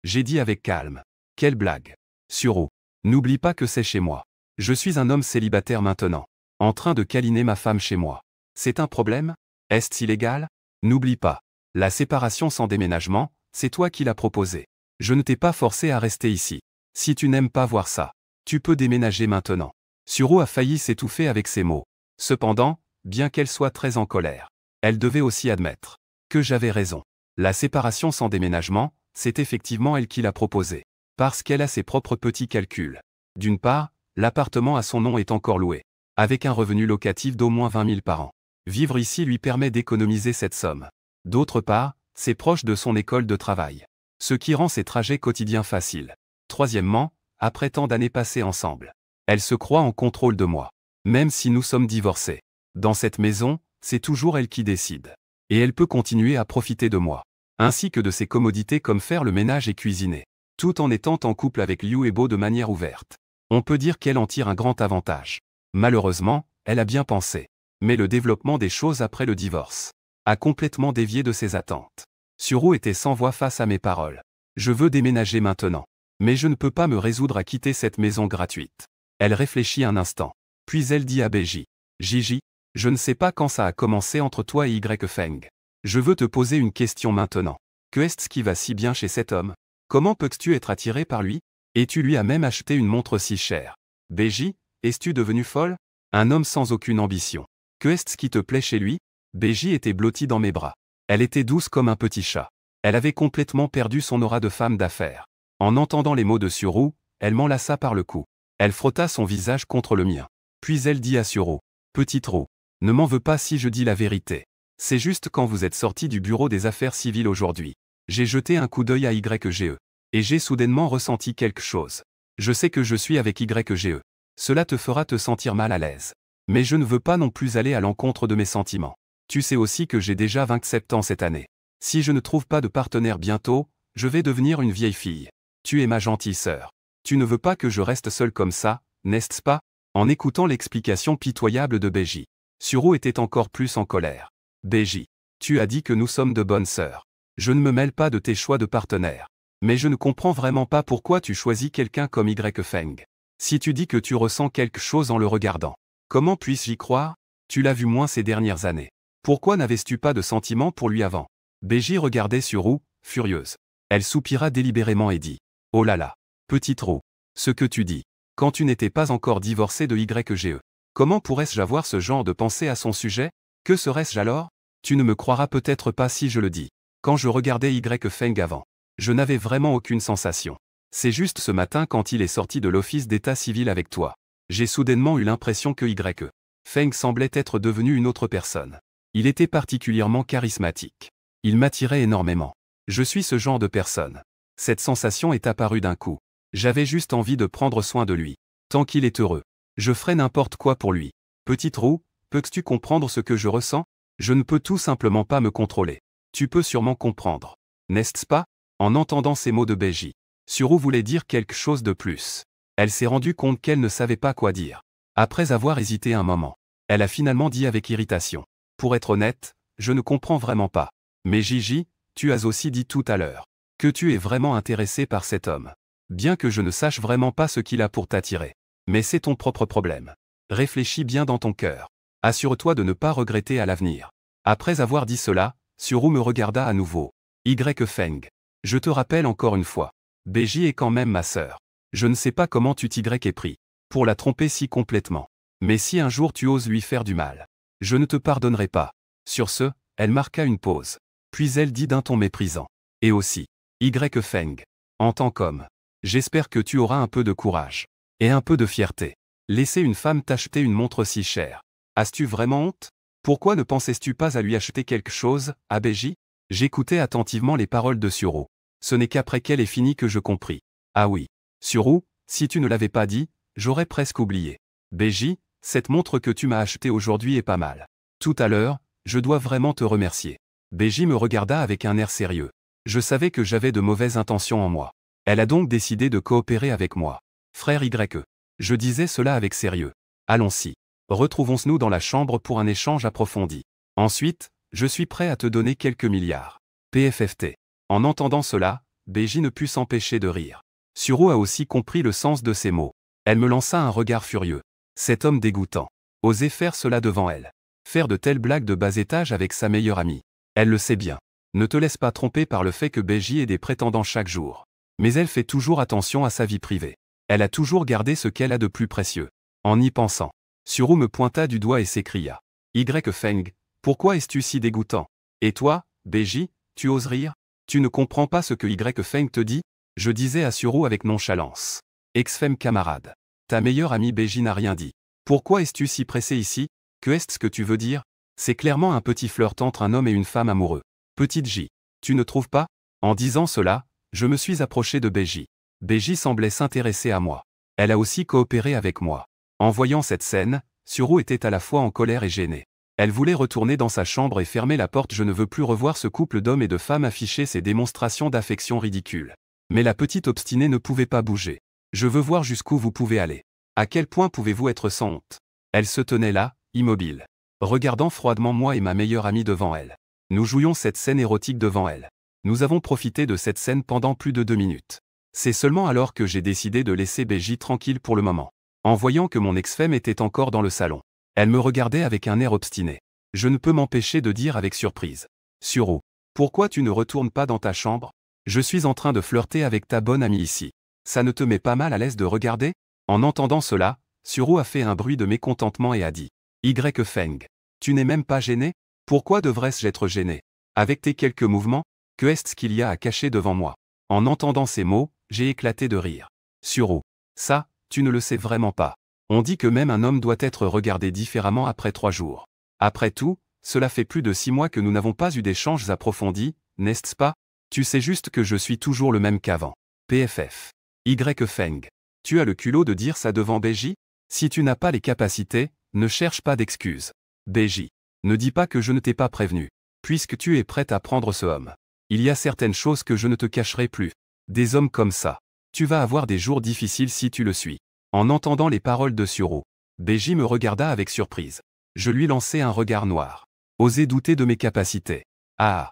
A: J'ai dit avec calme. Quelle blague. Suru, n'oublie pas que c'est chez moi. Je suis un homme célibataire maintenant. En train de câliner ma femme chez moi. C'est un problème? Est-ce illégal? N'oublie pas. La séparation sans déménagement, c'est toi qui l'as proposé. Je ne t'ai pas forcé à rester ici. Si tu n'aimes pas voir ça, tu peux déménager maintenant. Suru a failli s'étouffer avec ces mots. Cependant, bien qu'elle soit très en colère, elle devait aussi admettre que j'avais raison. La séparation sans déménagement, c'est effectivement elle qui l'a proposé. Parce qu'elle a ses propres petits calculs. D'une part, l'appartement à son nom est encore loué, avec un revenu locatif d'au moins 20 000 par an. Vivre ici lui permet d'économiser cette somme. D'autre part, c'est proche de son école de travail. Ce qui rend ses trajets quotidiens faciles. Troisièmement, après tant d'années passées ensemble, elle se croit en contrôle de moi. Même si nous sommes divorcés. Dans cette maison, c'est toujours elle qui décide. Et elle peut continuer à profiter de moi. Ainsi que de ses commodités comme faire le ménage et cuisiner. Tout en étant en couple avec Liu Ebo de manière ouverte. On peut dire qu'elle en tire un grand avantage. Malheureusement, elle a bien pensé. Mais le développement des choses après le divorce a complètement dévié de ses attentes. Suru était sans voix face à mes paroles. Je veux déménager maintenant. Mais je ne peux pas me résoudre à quitter cette maison gratuite. Elle réfléchit un instant. Puis elle dit à Beji. Gigi, je ne sais pas quand ça a commencé entre toi et Feng. Je veux te poser une question maintenant. Que est-ce qui va si bien chez cet homme? Comment peux-tu être attiré par lui? Et tu lui as même acheté une montre si chère. Beji, es-tu devenu folle? Un homme sans aucune ambition. Que est-ce qui te plaît chez lui? Beji était blottie dans mes bras. Elle était douce comme un petit chat. Elle avait complètement perdu son aura de femme d'affaires. En entendant les mots de Suru, elle m'enlaça par le cou. Elle frotta son visage contre le mien. Puis elle dit à Suru. Petite roue, ne m'en veux pas si je dis la vérité. C'est juste quand vous êtes sorti du bureau des affaires civiles aujourd'hui. J'ai jeté un coup d'œil à YGE. Et j'ai soudainement ressenti quelque chose. Je sais que je suis avec YGE. Cela te fera te sentir mal à l'aise. Mais je ne veux pas non plus aller à l'encontre de mes sentiments. Tu sais aussi que j'ai déjà 27 ans cette année. Si je ne trouve pas de partenaire bientôt, je vais devenir une vieille fille. Tu es ma gentille sœur. Tu ne veux pas que je reste seule comme ça, n'est-ce pas? En écoutant l'explication pitoyable de Beji, Suro était encore plus en colère. Beji, tu as dit que nous sommes de bonnes sœurs. Je ne me mêle pas de tes choix de partenaire. Mais je ne comprends vraiment pas pourquoi tu choisis quelqu'un comme Y Feng. Si tu dis que tu ressens quelque chose en le regardant, comment puis-je y croire? Tu l'as vu moins ces dernières années. Pourquoi n'avais-tu pas de sentiments pour lui avant? Beji regardait Suro, furieuse. Elle soupira délibérément et dit: Oh là là, petite roue, ce que tu dis, quand tu n'étais pas encore divorcée de YGE. Comment pourrais-je avoir ce genre de pensée à son sujet? Que serais-je alors? Tu ne me croiras peut-être pas si je le dis. Quand je regardais Y Feng avant, je n'avais vraiment aucune sensation. C'est juste ce matin quand il est sorti de l'office d'état civil avec toi. J'ai soudainement eu l'impression que Y Feng semblait être devenu une autre personne. Il était particulièrement charismatique. Il m'attirait énormément. Je suis ce genre de personne. Cette sensation est apparue d'un coup. J'avais juste envie de prendre soin de lui. Tant qu'il est heureux, je ferai n'importe quoi pour lui. Petite roue, peux-tu comprendre ce que je ressens? Je ne peux tout simplement pas me contrôler. Tu peux sûrement comprendre. N'est-ce pas? En entendant ces mots de Beji, Suro voulait dire quelque chose de plus. Elle s'est rendue compte qu'elle ne savait pas quoi dire. Après avoir hésité un moment, elle a finalement dit avec irritation: Pour être honnête, je ne comprends vraiment pas. Mais Gigi, tu as aussi dit tout à l'heure que tu es vraiment intéressé par cet homme. Bien que je ne sache vraiment pas ce qu'il a pour t'attirer. Mais c'est ton propre problème. Réfléchis bien dans ton cœur. Assure-toi de ne pas regretter à l'avenir. Après avoir dit cela, Suro me regarda à nouveau. Y Feng. Je te rappelle encore une fois. Beji est quand même ma sœur. Je ne sais pas comment tu t'y es pris pour la tromper si complètement. Mais si un jour tu oses lui faire du mal, je ne te pardonnerai pas. Sur ce, elle marqua une pause. Puis elle dit d'un ton méprisant. Et aussi, Y Feng. En tant qu'homme, j'espère que tu auras un peu de courage. Et un peu de fierté. Laisser une femme t'acheter une montre si chère. As-tu vraiment honte? Pourquoi ne pensais-tu pas à lui acheter quelque chose, à Beji? J'écoutais attentivement les paroles de Suro. Ce n'est qu'après qu'elle ait fini que je compris. Ah oui. Suro, si tu ne l'avais pas dit, j'aurais presque oublié. Beji, cette montre que tu m'as achetée aujourd'hui est pas mal. Tout à l'heure, je dois vraiment te remercier. Beji me regarda avec un air sérieux. Je savais que j'avais de mauvaises intentions en moi. Elle a donc décidé de coopérer avec moi. Frère Y. Je disais cela avec sérieux. Allons-y. Retrouvons-nous dans la chambre pour un échange approfondi. Ensuite, je suis prêt à te donner quelques milliards. PFFT. En entendant cela, Beji ne put s'empêcher de rire. Suro a aussi compris le sens de ces mots. Elle me lança un regard furieux. Cet homme dégoûtant. Oser faire cela devant elle. Faire de telles blagues de bas étage avec sa meilleure amie. Elle le sait bien. Ne te laisse pas tromper par le fait que Beji ait des prétendants chaque jour. Mais elle fait toujours attention à sa vie privée. Elle a toujours gardé ce qu'elle a de plus précieux. En y pensant, Suro me pointa du doigt et s'écria. Y Feng, pourquoi es-tu si dégoûtant? Et toi, Beji, tu oses rire? Tu ne comprends pas ce que Y Feng te dit? Je disais à Suro avec nonchalance. Ex-femme camarade. Ta meilleure amie Beji n'a rien dit. Pourquoi es-tu si pressé ici? Que est-ce que tu veux dire? C'est clairement un petit flirt entre un homme et une femme amoureux. Petite J. Tu ne trouves pas? En disant cela, je me suis approché de Beji. Beji semblait s'intéresser à moi. Elle a aussi coopéré avec moi. En voyant cette scène, Suro était à la fois en colère et gênée. Elle voulait retourner dans sa chambre et fermer la porte. Je ne veux plus revoir ce couple d'hommes et de femmes afficher ces démonstrations d'affection ridicules. Mais la petite obstinée ne pouvait pas bouger. Je veux voir jusqu'où vous pouvez aller. À quel point pouvez-vous être sans honte? Elle se tenait là, immobile, regardant froidement moi et ma meilleure amie devant elle. Nous jouions cette scène érotique devant elle. Nous avons profité de cette scène pendant plus de 2 minutes. C'est seulement alors que j'ai décidé de laisser Beji tranquille pour le moment. En voyant que mon ex-femme était encore dans le salon, elle me regardait avec un air obstiné. Je ne peux m'empêcher de dire avec surprise. Suro, pourquoi tu ne retournes pas dans ta chambre? Je suis en train de flirter avec ta bonne amie ici. Ça ne te met pas mal à l'aise de regarder? En entendant cela, Suro a fait un bruit de mécontentement et a dit. Y Feng, tu n'es même pas gêné? Pourquoi devrais-je être gêné? Avec tes quelques mouvements, que est-ce qu'il y a à cacher devant moi? En entendant ces mots, j'ai éclaté de rire. Suro, ça, tu ne le sais vraiment pas. On dit que même un homme doit être regardé différemment après 3 jours. Après tout, cela fait plus de 6 mois que nous n'avons pas eu d'échanges approfondis, n'est-ce pas? Tu sais juste que je suis toujours le même qu'avant. PFF. Y Feng. Tu as le culot de dire ça devant Beji? Si tu n'as pas les capacités, ne cherche pas d'excuses. Beji. Ne dis pas que je ne t'ai pas prévenu. Puisque tu es prête à prendre ce homme. Il y a certaines choses que je ne te cacherai plus. Des hommes comme ça. Tu vas avoir des jours difficiles si tu le suis. En entendant les paroles de Suro, Beji me regarda avec surprise. Je lui lançai un regard noir. Oser douter de mes capacités. Ah.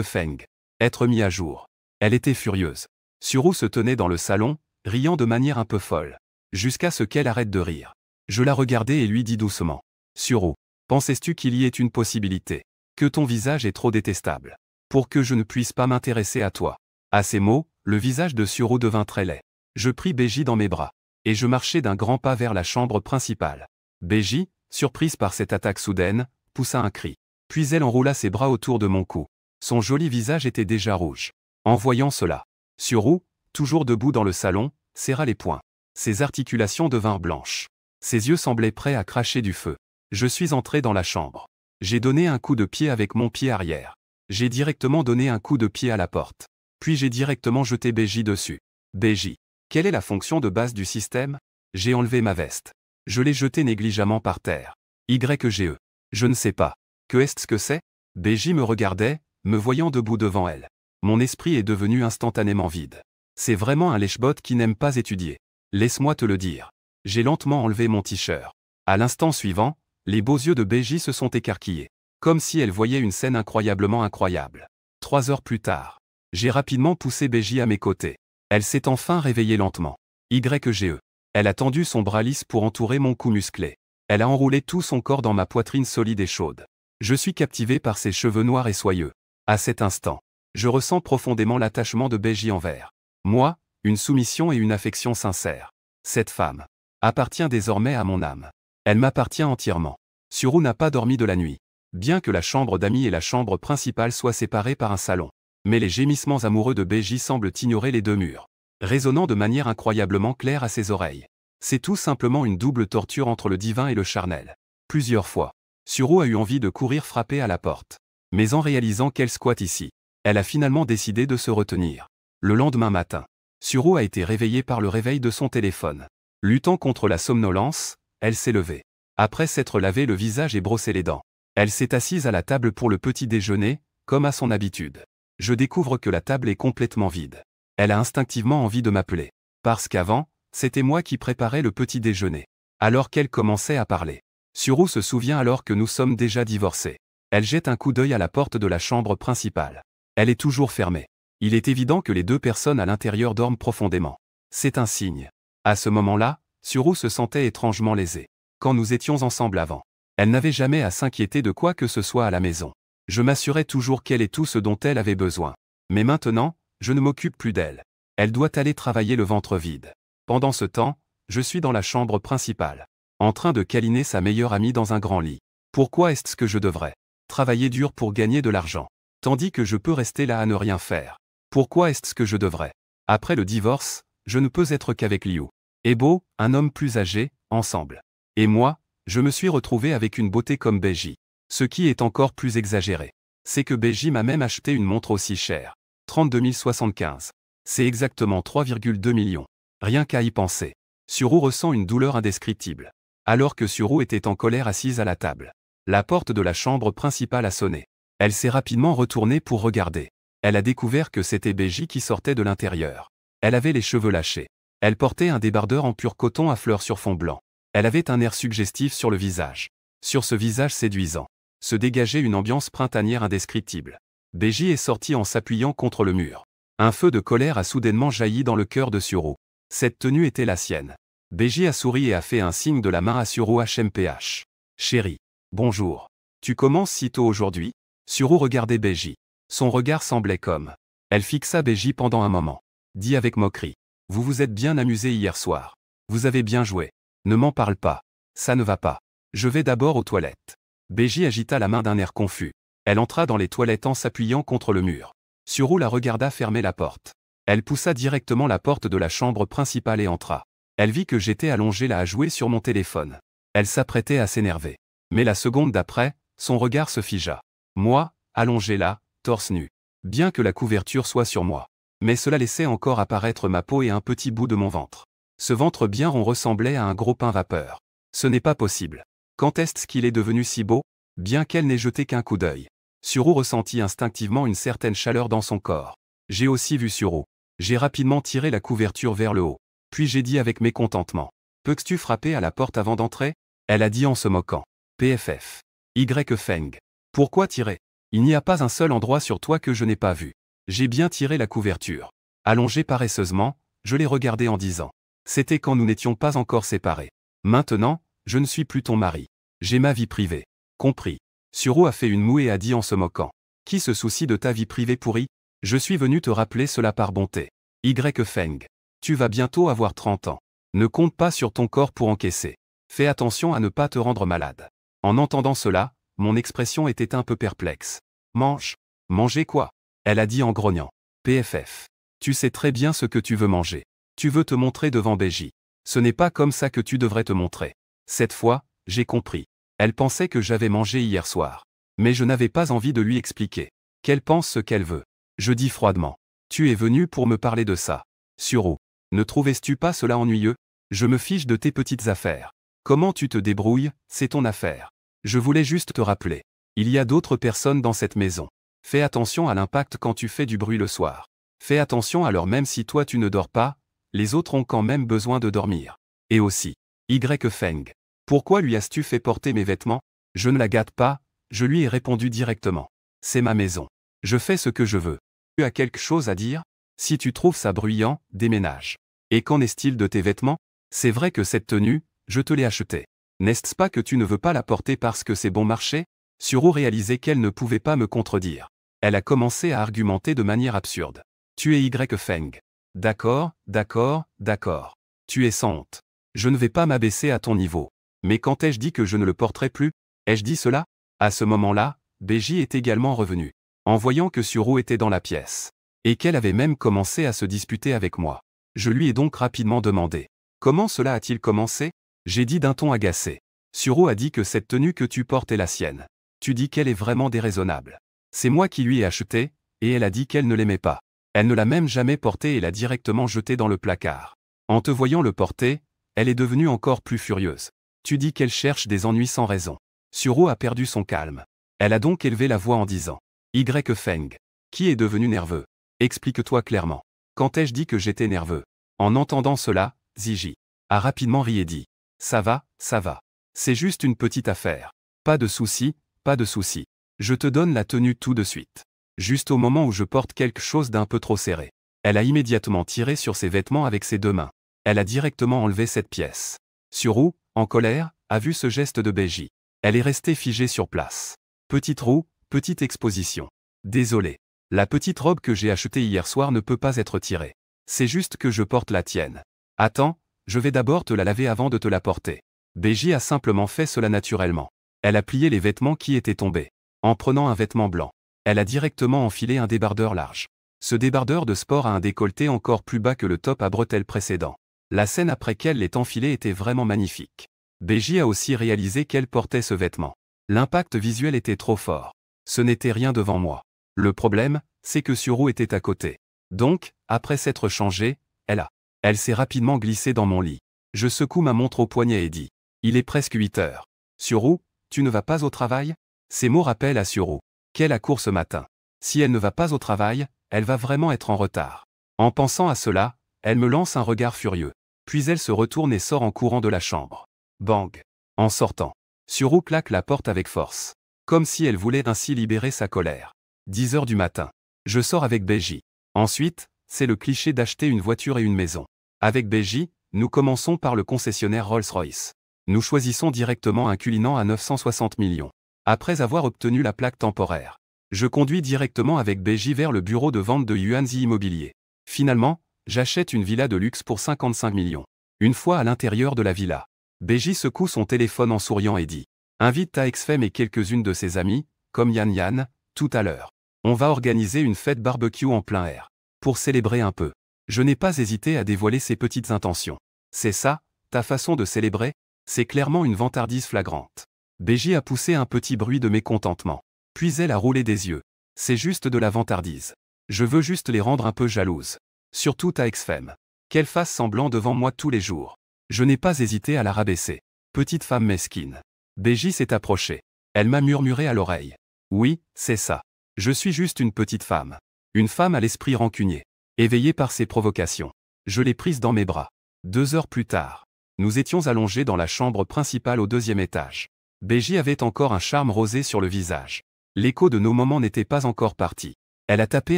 A: Feng. Être mis à jour. Elle était furieuse. Suro se tenait dans le salon, riant de manière un peu folle. Jusqu'à ce qu'elle arrête de rire. Je la regardai et lui dis doucement. Suro, pensais-tu qu'il y ait une possibilité? Que ton visage est trop détestable. Pour que je ne puisse pas m'intéresser à toi. À ces mots, le visage de Suro devint très laid. Je pris Beji dans mes bras. Et je marchai d'un grand pas vers la chambre principale. Beji, surprise par cette attaque soudaine, poussa un cri. Puis elle enroula ses bras autour de mon cou. Son joli visage était déjà rouge. En voyant cela, Suro, toujours debout dans le salon, serra les poings. Ses articulations devinrent blanches. Ses yeux semblaient prêts à cracher du feu. Je suis entré dans la chambre. J'ai donné un coup de pied avec mon pied arrière. J'ai directement donné un coup de pied à la porte. Puis j'ai directement jeté Beji dessus. Beji. Quelle est la fonction de base du système? J'ai enlevé ma veste. Je l'ai jetée négligemment par terre. YGE. Je ne sais pas. Que est-ce que c'est? Beji me regardait, me voyant debout devant elle. Mon esprit est devenu instantanément vide. C'est vraiment un lèche-bot qui n'aime pas étudier. Laisse-moi te le dire. J'ai lentement enlevé mon t-shirt. À l'instant suivant, les beaux yeux de Beji se sont écarquillés. Comme si elle voyait une scène incroyablement incroyable. 3 heures plus tard. J'ai rapidement poussé Beji à mes côtés. Elle s'est enfin réveillée lentement. YGE. Elle a tendu son bras lisse pour entourer mon cou musclé. Elle a enroulé tout son corps dans ma poitrine solide et chaude. Je suis captivé par ses cheveux noirs et soyeux. À cet instant, je ressens profondément l'attachement de Beji envers moi, une soumission et une affection sincère. Cette femme appartient désormais à mon âme. Elle m'appartient entièrement. Suro n'a pas dormi de la nuit. Bien que la chambre d'amis et la chambre principale soient séparées par un salon. Mais les gémissements amoureux de Beji semblent ignorer les deux murs, résonnant de manière incroyablement claire à ses oreilles. C'est tout simplement une double torture entre le divin et le charnel. Plusieurs fois, Suro a eu envie de courir frapper à la porte. Mais en réalisant qu'elle squatte ici, elle a finalement décidé de se retenir. Le lendemain matin, Suro a été réveillée par le réveil de son téléphone. Luttant contre la somnolence, elle s'est levée. Après s'être lavé le visage et brossé les dents, elle s'est assise à la table pour le petit déjeuner, comme à son habitude. Je découvre que la table est complètement vide. Elle a instinctivement envie de m'appeler. Parce qu'avant, c'était moi qui préparais le petit déjeuner. Alors qu'elle commençait à parler. Suro se souvient alors que nous sommes déjà divorcés. Elle jette un coup d'œil à la porte de la chambre principale. Elle est toujours fermée. Il est évident que les deux personnes à l'intérieur dorment profondément. C'est un signe. À ce moment-là, Suro se sentait étrangement lésée. Quand nous étions ensemble avant, elle n'avait jamais à s'inquiéter de quoi que ce soit à la maison. Je m'assurais toujours qu'elle ait tout ce dont elle avait besoin. Mais maintenant, je ne m'occupe plus d'elle. Elle doit aller travailler le ventre vide. Pendant ce temps, je suis dans la chambre principale, en train de câliner sa meilleure amie dans un grand lit. Pourquoi est-ce que je devrais travailler dur pour gagner de l'argent, tandis que je peux rester là à ne rien faire? Pourquoi est-ce que je devrais? Après le divorce, je ne peux être qu'avec Liu. Ebo, un homme plus âgé, ensemble. Et moi, je me suis retrouvé avec une beauté comme Beji. Ce qui est encore plus exagéré, c'est que Beji m'a même acheté une montre aussi chère. 32 075. C'est exactement 3,2 millions. Rien qu'à y penser. Suro ressent une douleur indescriptible. Alors que Suro était en colère assise à la table. La porte de la chambre principale a sonné. Elle s'est rapidement retournée pour regarder. Elle a découvert que c'était Beji qui sortait de l'intérieur. Elle avait les cheveux lâchés. Elle portait un débardeur en pur coton à fleurs sur fond blanc. Elle avait un air suggestif sur le visage. Sur ce visage séduisant, se dégageait une ambiance printanière indescriptible. Beji est sorti en s'appuyant contre le mur. Un feu de colère a soudainement jailli dans le cœur de Suro. Cette tenue était la sienne. Beji a souri et a fait un signe de la main à Suro HMPH. Chérie. Bonjour. Tu commences si tôt aujourd'hui? Suro regardait Beji. Son regard semblait comme. Elle fixa Beji pendant un moment. Dit avec moquerie. Vous vous êtes bien amusé hier soir. Vous avez bien joué. Ne m'en parle pas. Ça ne va pas. Je vais d'abord aux toilettes. Beji agita la main d'un air confus. Elle entra dans les toilettes en s'appuyant contre le mur. Suro la regarda fermer la porte. Elle poussa directement la porte de la chambre principale et entra. Elle vit que j'étais allongé là à jouer sur mon téléphone. Elle s'apprêtait à s'énerver. Mais la seconde d'après, son regard se figea. Moi, allongé là, torse nu. Bien que la couverture soit sur moi. Mais cela laissait encore apparaître ma peau et un petit bout de mon ventre. Ce ventre bien rond ressemblait à un gros pain vapeur. Ce n'est pas possible. Quand est-ce qu'il est devenu si beau? Bien qu'elle n'ait jeté qu'un coup d'œil. Suro ressentit instinctivement une certaine chaleur dans son corps. J'ai aussi vu Suro. J'ai rapidement tiré la couverture vers le haut. Puis j'ai dit avec mécontentement. Peux-tu frapper à la porte avant d'entrer? Elle a dit en se moquant. PFF. Y Feng. Pourquoi tirer? Il n'y a pas un seul endroit sur toi que je n'ai pas vu. J'ai bien tiré la couverture. Allongé paresseusement, je l'ai regardé en disant. C'était quand nous n'étions pas encore séparés. Maintenant, je ne suis plus ton mari. J'ai ma vie privée. Compris. Suro a fait une moue et a dit en se moquant. Qui se soucie de ta vie privée pourrie? Je suis venu te rappeler cela par bonté. Y Feng. Tu vas bientôt avoir 30 ans. Ne compte pas sur ton corps pour encaisser. Fais attention à ne pas te rendre malade. En entendant cela, mon expression était un peu perplexe. Mange. Manger quoi? Elle a dit en grognant. PFF. Tu sais très bien ce que tu veux manger. Tu veux te montrer devant Beji. Ce n'est pas comme ça que tu devrais te montrer. Cette fois, j'ai compris. Elle pensait que j'avais mangé hier soir. Mais je n'avais pas envie de lui expliquer. Qu'elle pense ce qu'elle veut. Je dis froidement. Tu es venu pour me parler de ça. Suro. Ne trouvais-tu pas cela ennuyeux? Je me fiche de tes petites affaires. Comment tu te débrouilles, c'est ton affaire. Je voulais juste te rappeler. Il y a d'autres personnes dans cette maison. Fais attention à l'impact quand tu fais du bruit le soir. Fais attention alors même si toi tu ne dors pas, les autres ont quand même besoin de dormir. Et aussi. Y Feng. Pourquoi lui as-tu fait porter mes vêtements? Je ne la gâte pas, je lui ai répondu directement. C'est ma maison. Je fais ce que je veux. Tu as quelque chose à dire? Si tu trouves ça bruyant, déménage. Et qu'en est-il de tes vêtements? C'est vrai que cette tenue, je te l'ai achetée. N'est-ce pas que tu ne veux pas la porter parce que c'est bon marché? Suro réalisait qu'elle ne pouvait pas me contredire. Elle a commencé à argumenter de manière absurde. Tu es Y Feng. D'accord, d'accord, d'accord. Tu es sans honte. Je ne vais pas m'abaisser à ton niveau. Mais quand ai-je dit que je ne le porterai plus? Ai-je dit cela? À ce moment-là, Beji est également revenu. En voyant que Suro était dans la pièce. Et qu'elle avait même commencé à se disputer avec moi. Je lui ai donc rapidement demandé. Comment cela a-t-il commencé? J'ai dit d'un ton agacé. Suro a dit que cette tenue que tu portes est la sienne. Tu dis qu'elle est vraiment déraisonnable. C'est moi qui lui ai acheté, et elle a dit qu'elle ne l'aimait pas. Elle ne l'a même jamais portée et l'a directement jetée dans le placard. En te voyant le porter, elle est devenue encore plus furieuse. Tu dis qu'elle cherche des ennuis sans raison. Suro a perdu son calme. Elle a donc élevé la voix en disant. Y Feng. Qui est devenu nerveux? Explique-toi clairement. Quand ai-je dit que j'étais nerveux? En entendant cela, Ziji a rapidement ri et dit. Ça va, ça va. C'est juste une petite affaire. Pas de souci, pas de souci. Je te donne la tenue tout de suite. Juste au moment où je porte quelque chose d'un peu trop serré. Elle a immédiatement tiré sur ses vêtements avec ses deux mains. Elle a directement enlevé cette pièce. Suro, en colère, a vu ce geste de Beji. Elle est restée figée sur place. Petite roue, petite exposition. Désolé. La petite robe que j'ai achetée hier soir ne peut pas être tirée. C'est juste que je porte la tienne. Attends, je vais d'abord te la laver avant de te la porter. Beji a simplement fait cela naturellement. Elle a plié les vêtements qui étaient tombés. En prenant un vêtement blanc, elle a directement enfilé un débardeur large. Ce débardeur de sport a un décolleté encore plus bas que le top à bretelles précédent. La scène après qu'elle l'ait enfilé était vraiment magnifique. Beji a aussi réalisé qu'elle portait ce vêtement. L'impact visuel était trop fort. Ce n'était rien devant moi. Le problème, c'est que Suro était à côté. Donc, après s'être changée, elle s'est rapidement glissée dans mon lit. Je secoue ma montre au poignet et dis. Il est presque 8 heures. Suro, tu ne vas pas au travail? Ces mots rappellent à Suro qu'elle a cours ce matin. Si elle ne va pas au travail, elle va vraiment être en retard. En pensant à cela, elle me lance un regard furieux. Puis elle se retourne et sort en courant de la chambre. Bang! En sortant, Suro claque la porte avec force. Comme si elle voulait ainsi libérer sa colère. 10 heures du matin. Je sors avec Beji. Ensuite, c'est le cliché d'acheter une voiture et une maison. Avec Beji, nous commençons par le concessionnaire Rolls-Royce. Nous choisissons directement un Cullinan à 960 millions. Après avoir obtenu la plaque temporaire, je conduis directement avec Beji vers le bureau de vente de Yuanzi Immobilier. Finalement, j'achète une villa de luxe pour 55 millions. Une fois à l'intérieur de la villa, Beji secoue son téléphone en souriant et dit « Invite ta ex-femme et quelques-unes de ses amies, comme Yan, tout à l'heure. On va organiser une fête barbecue en plein air. Pour célébrer un peu. » Je n'ai pas hésité à dévoiler ses petites intentions. C'est ça, ta façon de célébrer? C'est clairement une vantardise flagrante. Beji a poussé un petit bruit de mécontentement. Puis elle a roulé des yeux. C'est juste de la vantardise. Je veux juste les rendre un peu jalouses. Surtout ta ex-femme. Qu'elle fasse semblant devant moi tous les jours. Je n'ai pas hésité à la rabaisser. Petite femme mesquine. Beji s'est approchée. Elle m'a murmuré à l'oreille. Oui, c'est ça. Je suis juste une petite femme. Une femme à l'esprit rancunier. Éveillée par ses provocations. Je l'ai prise dans mes bras. 2 heures plus tard. Nous étions allongés dans la chambre principale au 2e étage. BJ avait encore un charme rosé sur le visage. L'écho de nos moments n'était pas encore parti. Elle a tapé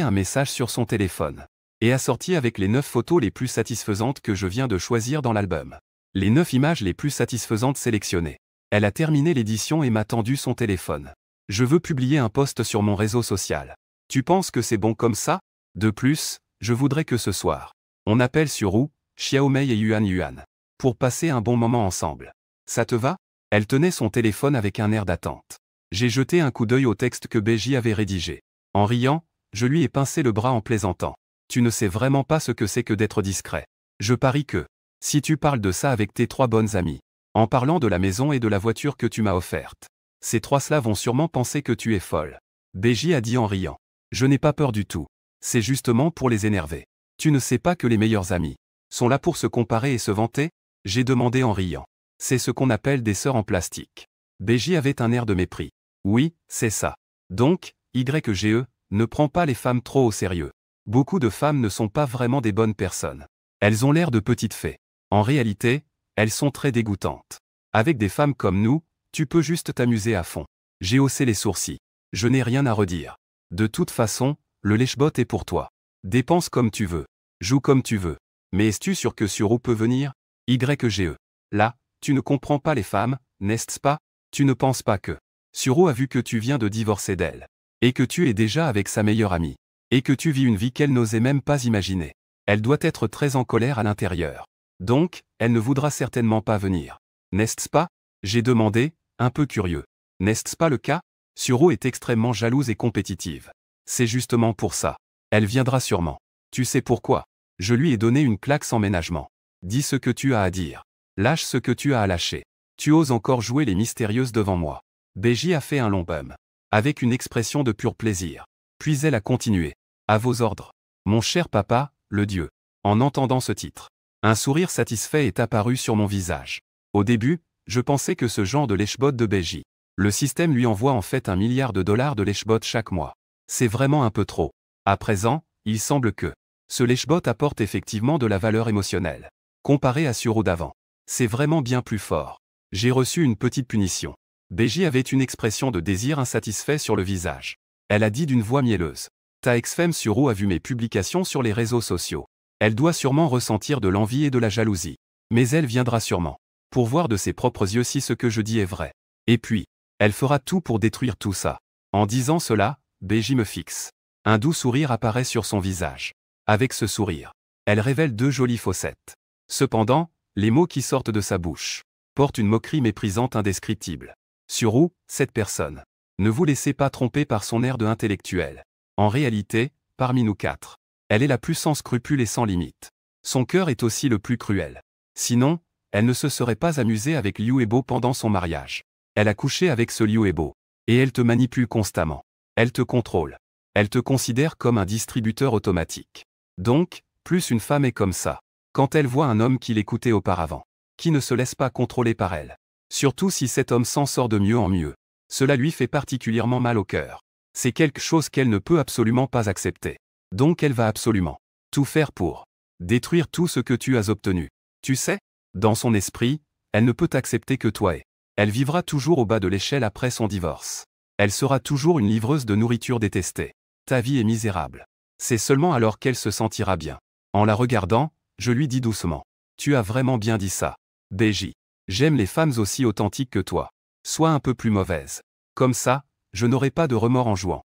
A: un message sur son téléphone. Et a sorti avec les 9 photos les plus satisfaisantes que je viens de choisir dans l'album. Les 9 images les plus satisfaisantes sélectionnées. Elle a terminé l'édition et m'a tendu son téléphone. Je veux publier un post sur mon réseau social. Tu penses que c'est bon comme ça? De plus, je voudrais que ce soir, on appelle sur Xiao Xiaomei et Yuan, pour passer un bon moment ensemble. Ça te va? Elle tenait son téléphone avec un air d'attente. J'ai jeté un coup d'œil au texte que BJ avait rédigé. En riant, je lui ai pincé le bras en plaisantant. Tu ne sais vraiment pas ce que c'est que d'être discret. Je parie que, si tu parles de ça avec tes 3 bonnes amies, en parlant de la maison et de la voiture que tu m'as offerte, ces 3-là vont sûrement penser que tu es folle. BJ a dit en riant. Je n'ai pas peur du tout. C'est justement pour les énerver. Tu ne sais pas que les meilleurs amis sont là pour se comparer et se vanter? J'ai demandé en riant. C'est ce qu'on appelle des sœurs en plastique. BJ avait un air de mépris. Oui, c'est ça. Donc, YGE, ne prends pas les femmes trop au sérieux. Beaucoup de femmes ne sont pas vraiment des bonnes personnes. Elles ont l'air de petites fées. En réalité, elles sont très dégoûtantes. Avec des femmes comme nous, tu peux juste t'amuser à fond. J'ai haussé les sourcils. Je n'ai rien à redire. De toute façon, le lèche-bot est pour toi. Dépense comme tu veux. Joue comme tu veux. Mais es-tu sûr que Suro peut venir? YGE. Là, tu ne comprends pas les femmes, n'est-ce pas? Tu ne penses pas que Suro a vu que tu viens de divorcer d'elle. Et que tu es déjà avec sa meilleure amie. Et que tu vis une vie qu'elle n'osait même pas imaginer. Elle doit être très en colère à l'intérieur. Donc, elle ne voudra certainement pas venir. N'est-ce pas? J'ai demandé, un peu curieux. N'est-ce pas le cas? Suro est extrêmement jalouse et compétitive. C'est justement pour ça. Elle viendra sûrement. Tu sais pourquoi? Je lui ai donné une claque sans ménagement. Dis ce que tu as à dire. Lâche ce que tu as à lâcher. Tu oses encore jouer les mystérieuses devant moi. BJ a fait un long bum. Avec une expression de pur plaisir. Puis elle a continué. À vos ordres. Mon cher papa, le dieu. En entendant ce titre, un sourire satisfait est apparu sur mon visage. Au début, je pensais que ce genre de lèche-bot de BJ. Le système lui envoie en fait $1 milliard de lèche-bot chaque mois. C'est vraiment un peu trop. À présent, il semble que ce lèche-bot apporte effectivement de la valeur émotionnelle. Comparé à Suro d'avant. C'est vraiment bien plus fort. J'ai reçu une petite punition. BJ avait une expression de désir insatisfait sur le visage. Elle a dit d'une voix mielleuse. Ta ex-femme Suro a vu mes publications sur les réseaux sociaux. Elle doit sûrement ressentir de l'envie et de la jalousie. Mais elle viendra sûrement. Pour voir de ses propres yeux si ce que je dis est vrai. Et puis, elle fera tout pour détruire tout ça. En disant cela, BJ me fixe. Un doux sourire apparaît sur son visage. Avec ce sourire, elle révèle 2 jolies fossettes. Cependant, les mots qui sortent de sa bouche portent une moquerie méprisante indescriptible. Suro, cette personne. Ne vous laissez pas tromper par son air de intellectuel. En réalité, parmi nous 4, elle est la plus sans scrupules et sans limite. Son cœur est aussi le plus cruel. Sinon, elle ne se serait pas amusée avec Liu Ebo pendant son mariage. Elle a couché avec ce Liu Ebo. Et elle te manipule constamment. Elle te contrôle. Elle te considère comme un distributeur automatique. Donc, plus une femme est comme ça. Quand elle voit un homme qui l'écoutait auparavant, qui ne se laisse pas contrôler par elle. Surtout si cet homme s'en sort de mieux en mieux. Cela lui fait particulièrement mal au cœur. C'est quelque chose qu'elle ne peut absolument pas accepter. Donc elle va absolument tout faire pour détruire tout ce que tu as obtenu. Tu sais, dans son esprit, elle ne peut accepter que toi et elle vivra toujours au bas de l'échelle après son divorce. Elle sera toujours une livreuse de nourriture détestée. Ta vie est misérable. C'est seulement alors qu'elle se sentira bien. En la regardant, je lui dis doucement. Tu as vraiment bien dit ça. BJ. J'aime les femmes aussi authentiques que toi. Sois un peu plus mauvaise. Comme ça, je n'aurai pas de remords en jouant.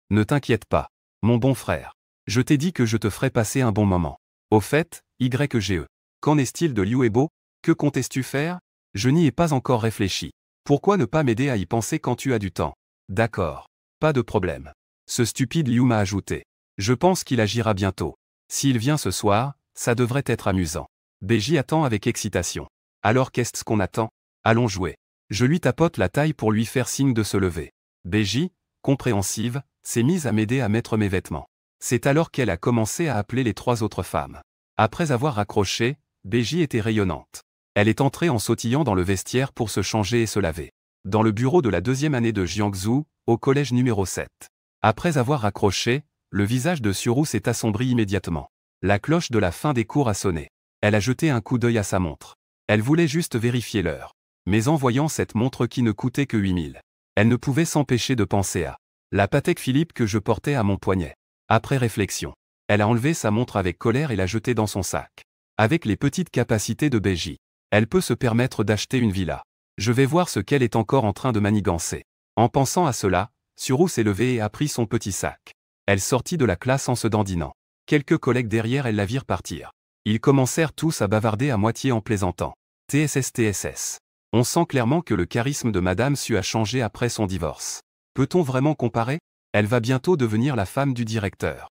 A: Ne t'inquiète pas. Mon bon frère. Je t'ai dit que je te ferai passer un bon moment. Au fait, YGE. Qu'en est-il de Liu Ebo? Que comptes-tu faire? Je n'y ai pas encore réfléchi. Pourquoi ne pas m'aider à y penser quand tu as du temps? D'accord. Pas de problème. Ce stupide Liu m'a ajouté. Je pense qu'il agira bientôt. S'il vient ce soir, ça devrait être amusant. BJ attend avec excitation. Alors qu'est-ce qu'on attend? Allons jouer. Je lui tapote la taille pour lui faire signe de se lever. BJ, compréhensive, s'est mise à m'aider à mettre mes vêtements. C'est alors qu'elle a commencé à appeler les 3 autres femmes. Après avoir raccroché, BJ était rayonnante. Elle est entrée en sautillant dans le vestiaire pour se changer et se laver. dans le bureau de la deuxième année de Jiangsu, au collège numéro 7. Après avoir raccroché, le visage de Suru s'est assombri immédiatement. La cloche de la fin des cours a sonné. Elle a jeté un coup d'œil à sa montre. Elle voulait juste vérifier l'heure. Mais en voyant cette montre qui ne coûtait que 8000, elle ne pouvait s'empêcher de penser à la Patek Philippe que je portais à mon poignet. Après réflexion, elle a enlevé sa montre avec colère et l'a jetée dans son sac. Avec les petites capacités de BJ, elle peut se permettre d'acheter une villa. Je vais voir ce qu'elle est encore en train de manigancer. En pensant à cela, Suru s'est levée et a pris son petit sac. Elle sortit de la classe en se dandinant. Quelques collègues derrière elle la virent partir. Ils commencèrent tous à bavarder à moitié en plaisantant. TSS. On sent clairement que le charisme de Madame Su a changé après son divorce. Peut-on vraiment comparer? Elle va bientôt devenir la femme du directeur.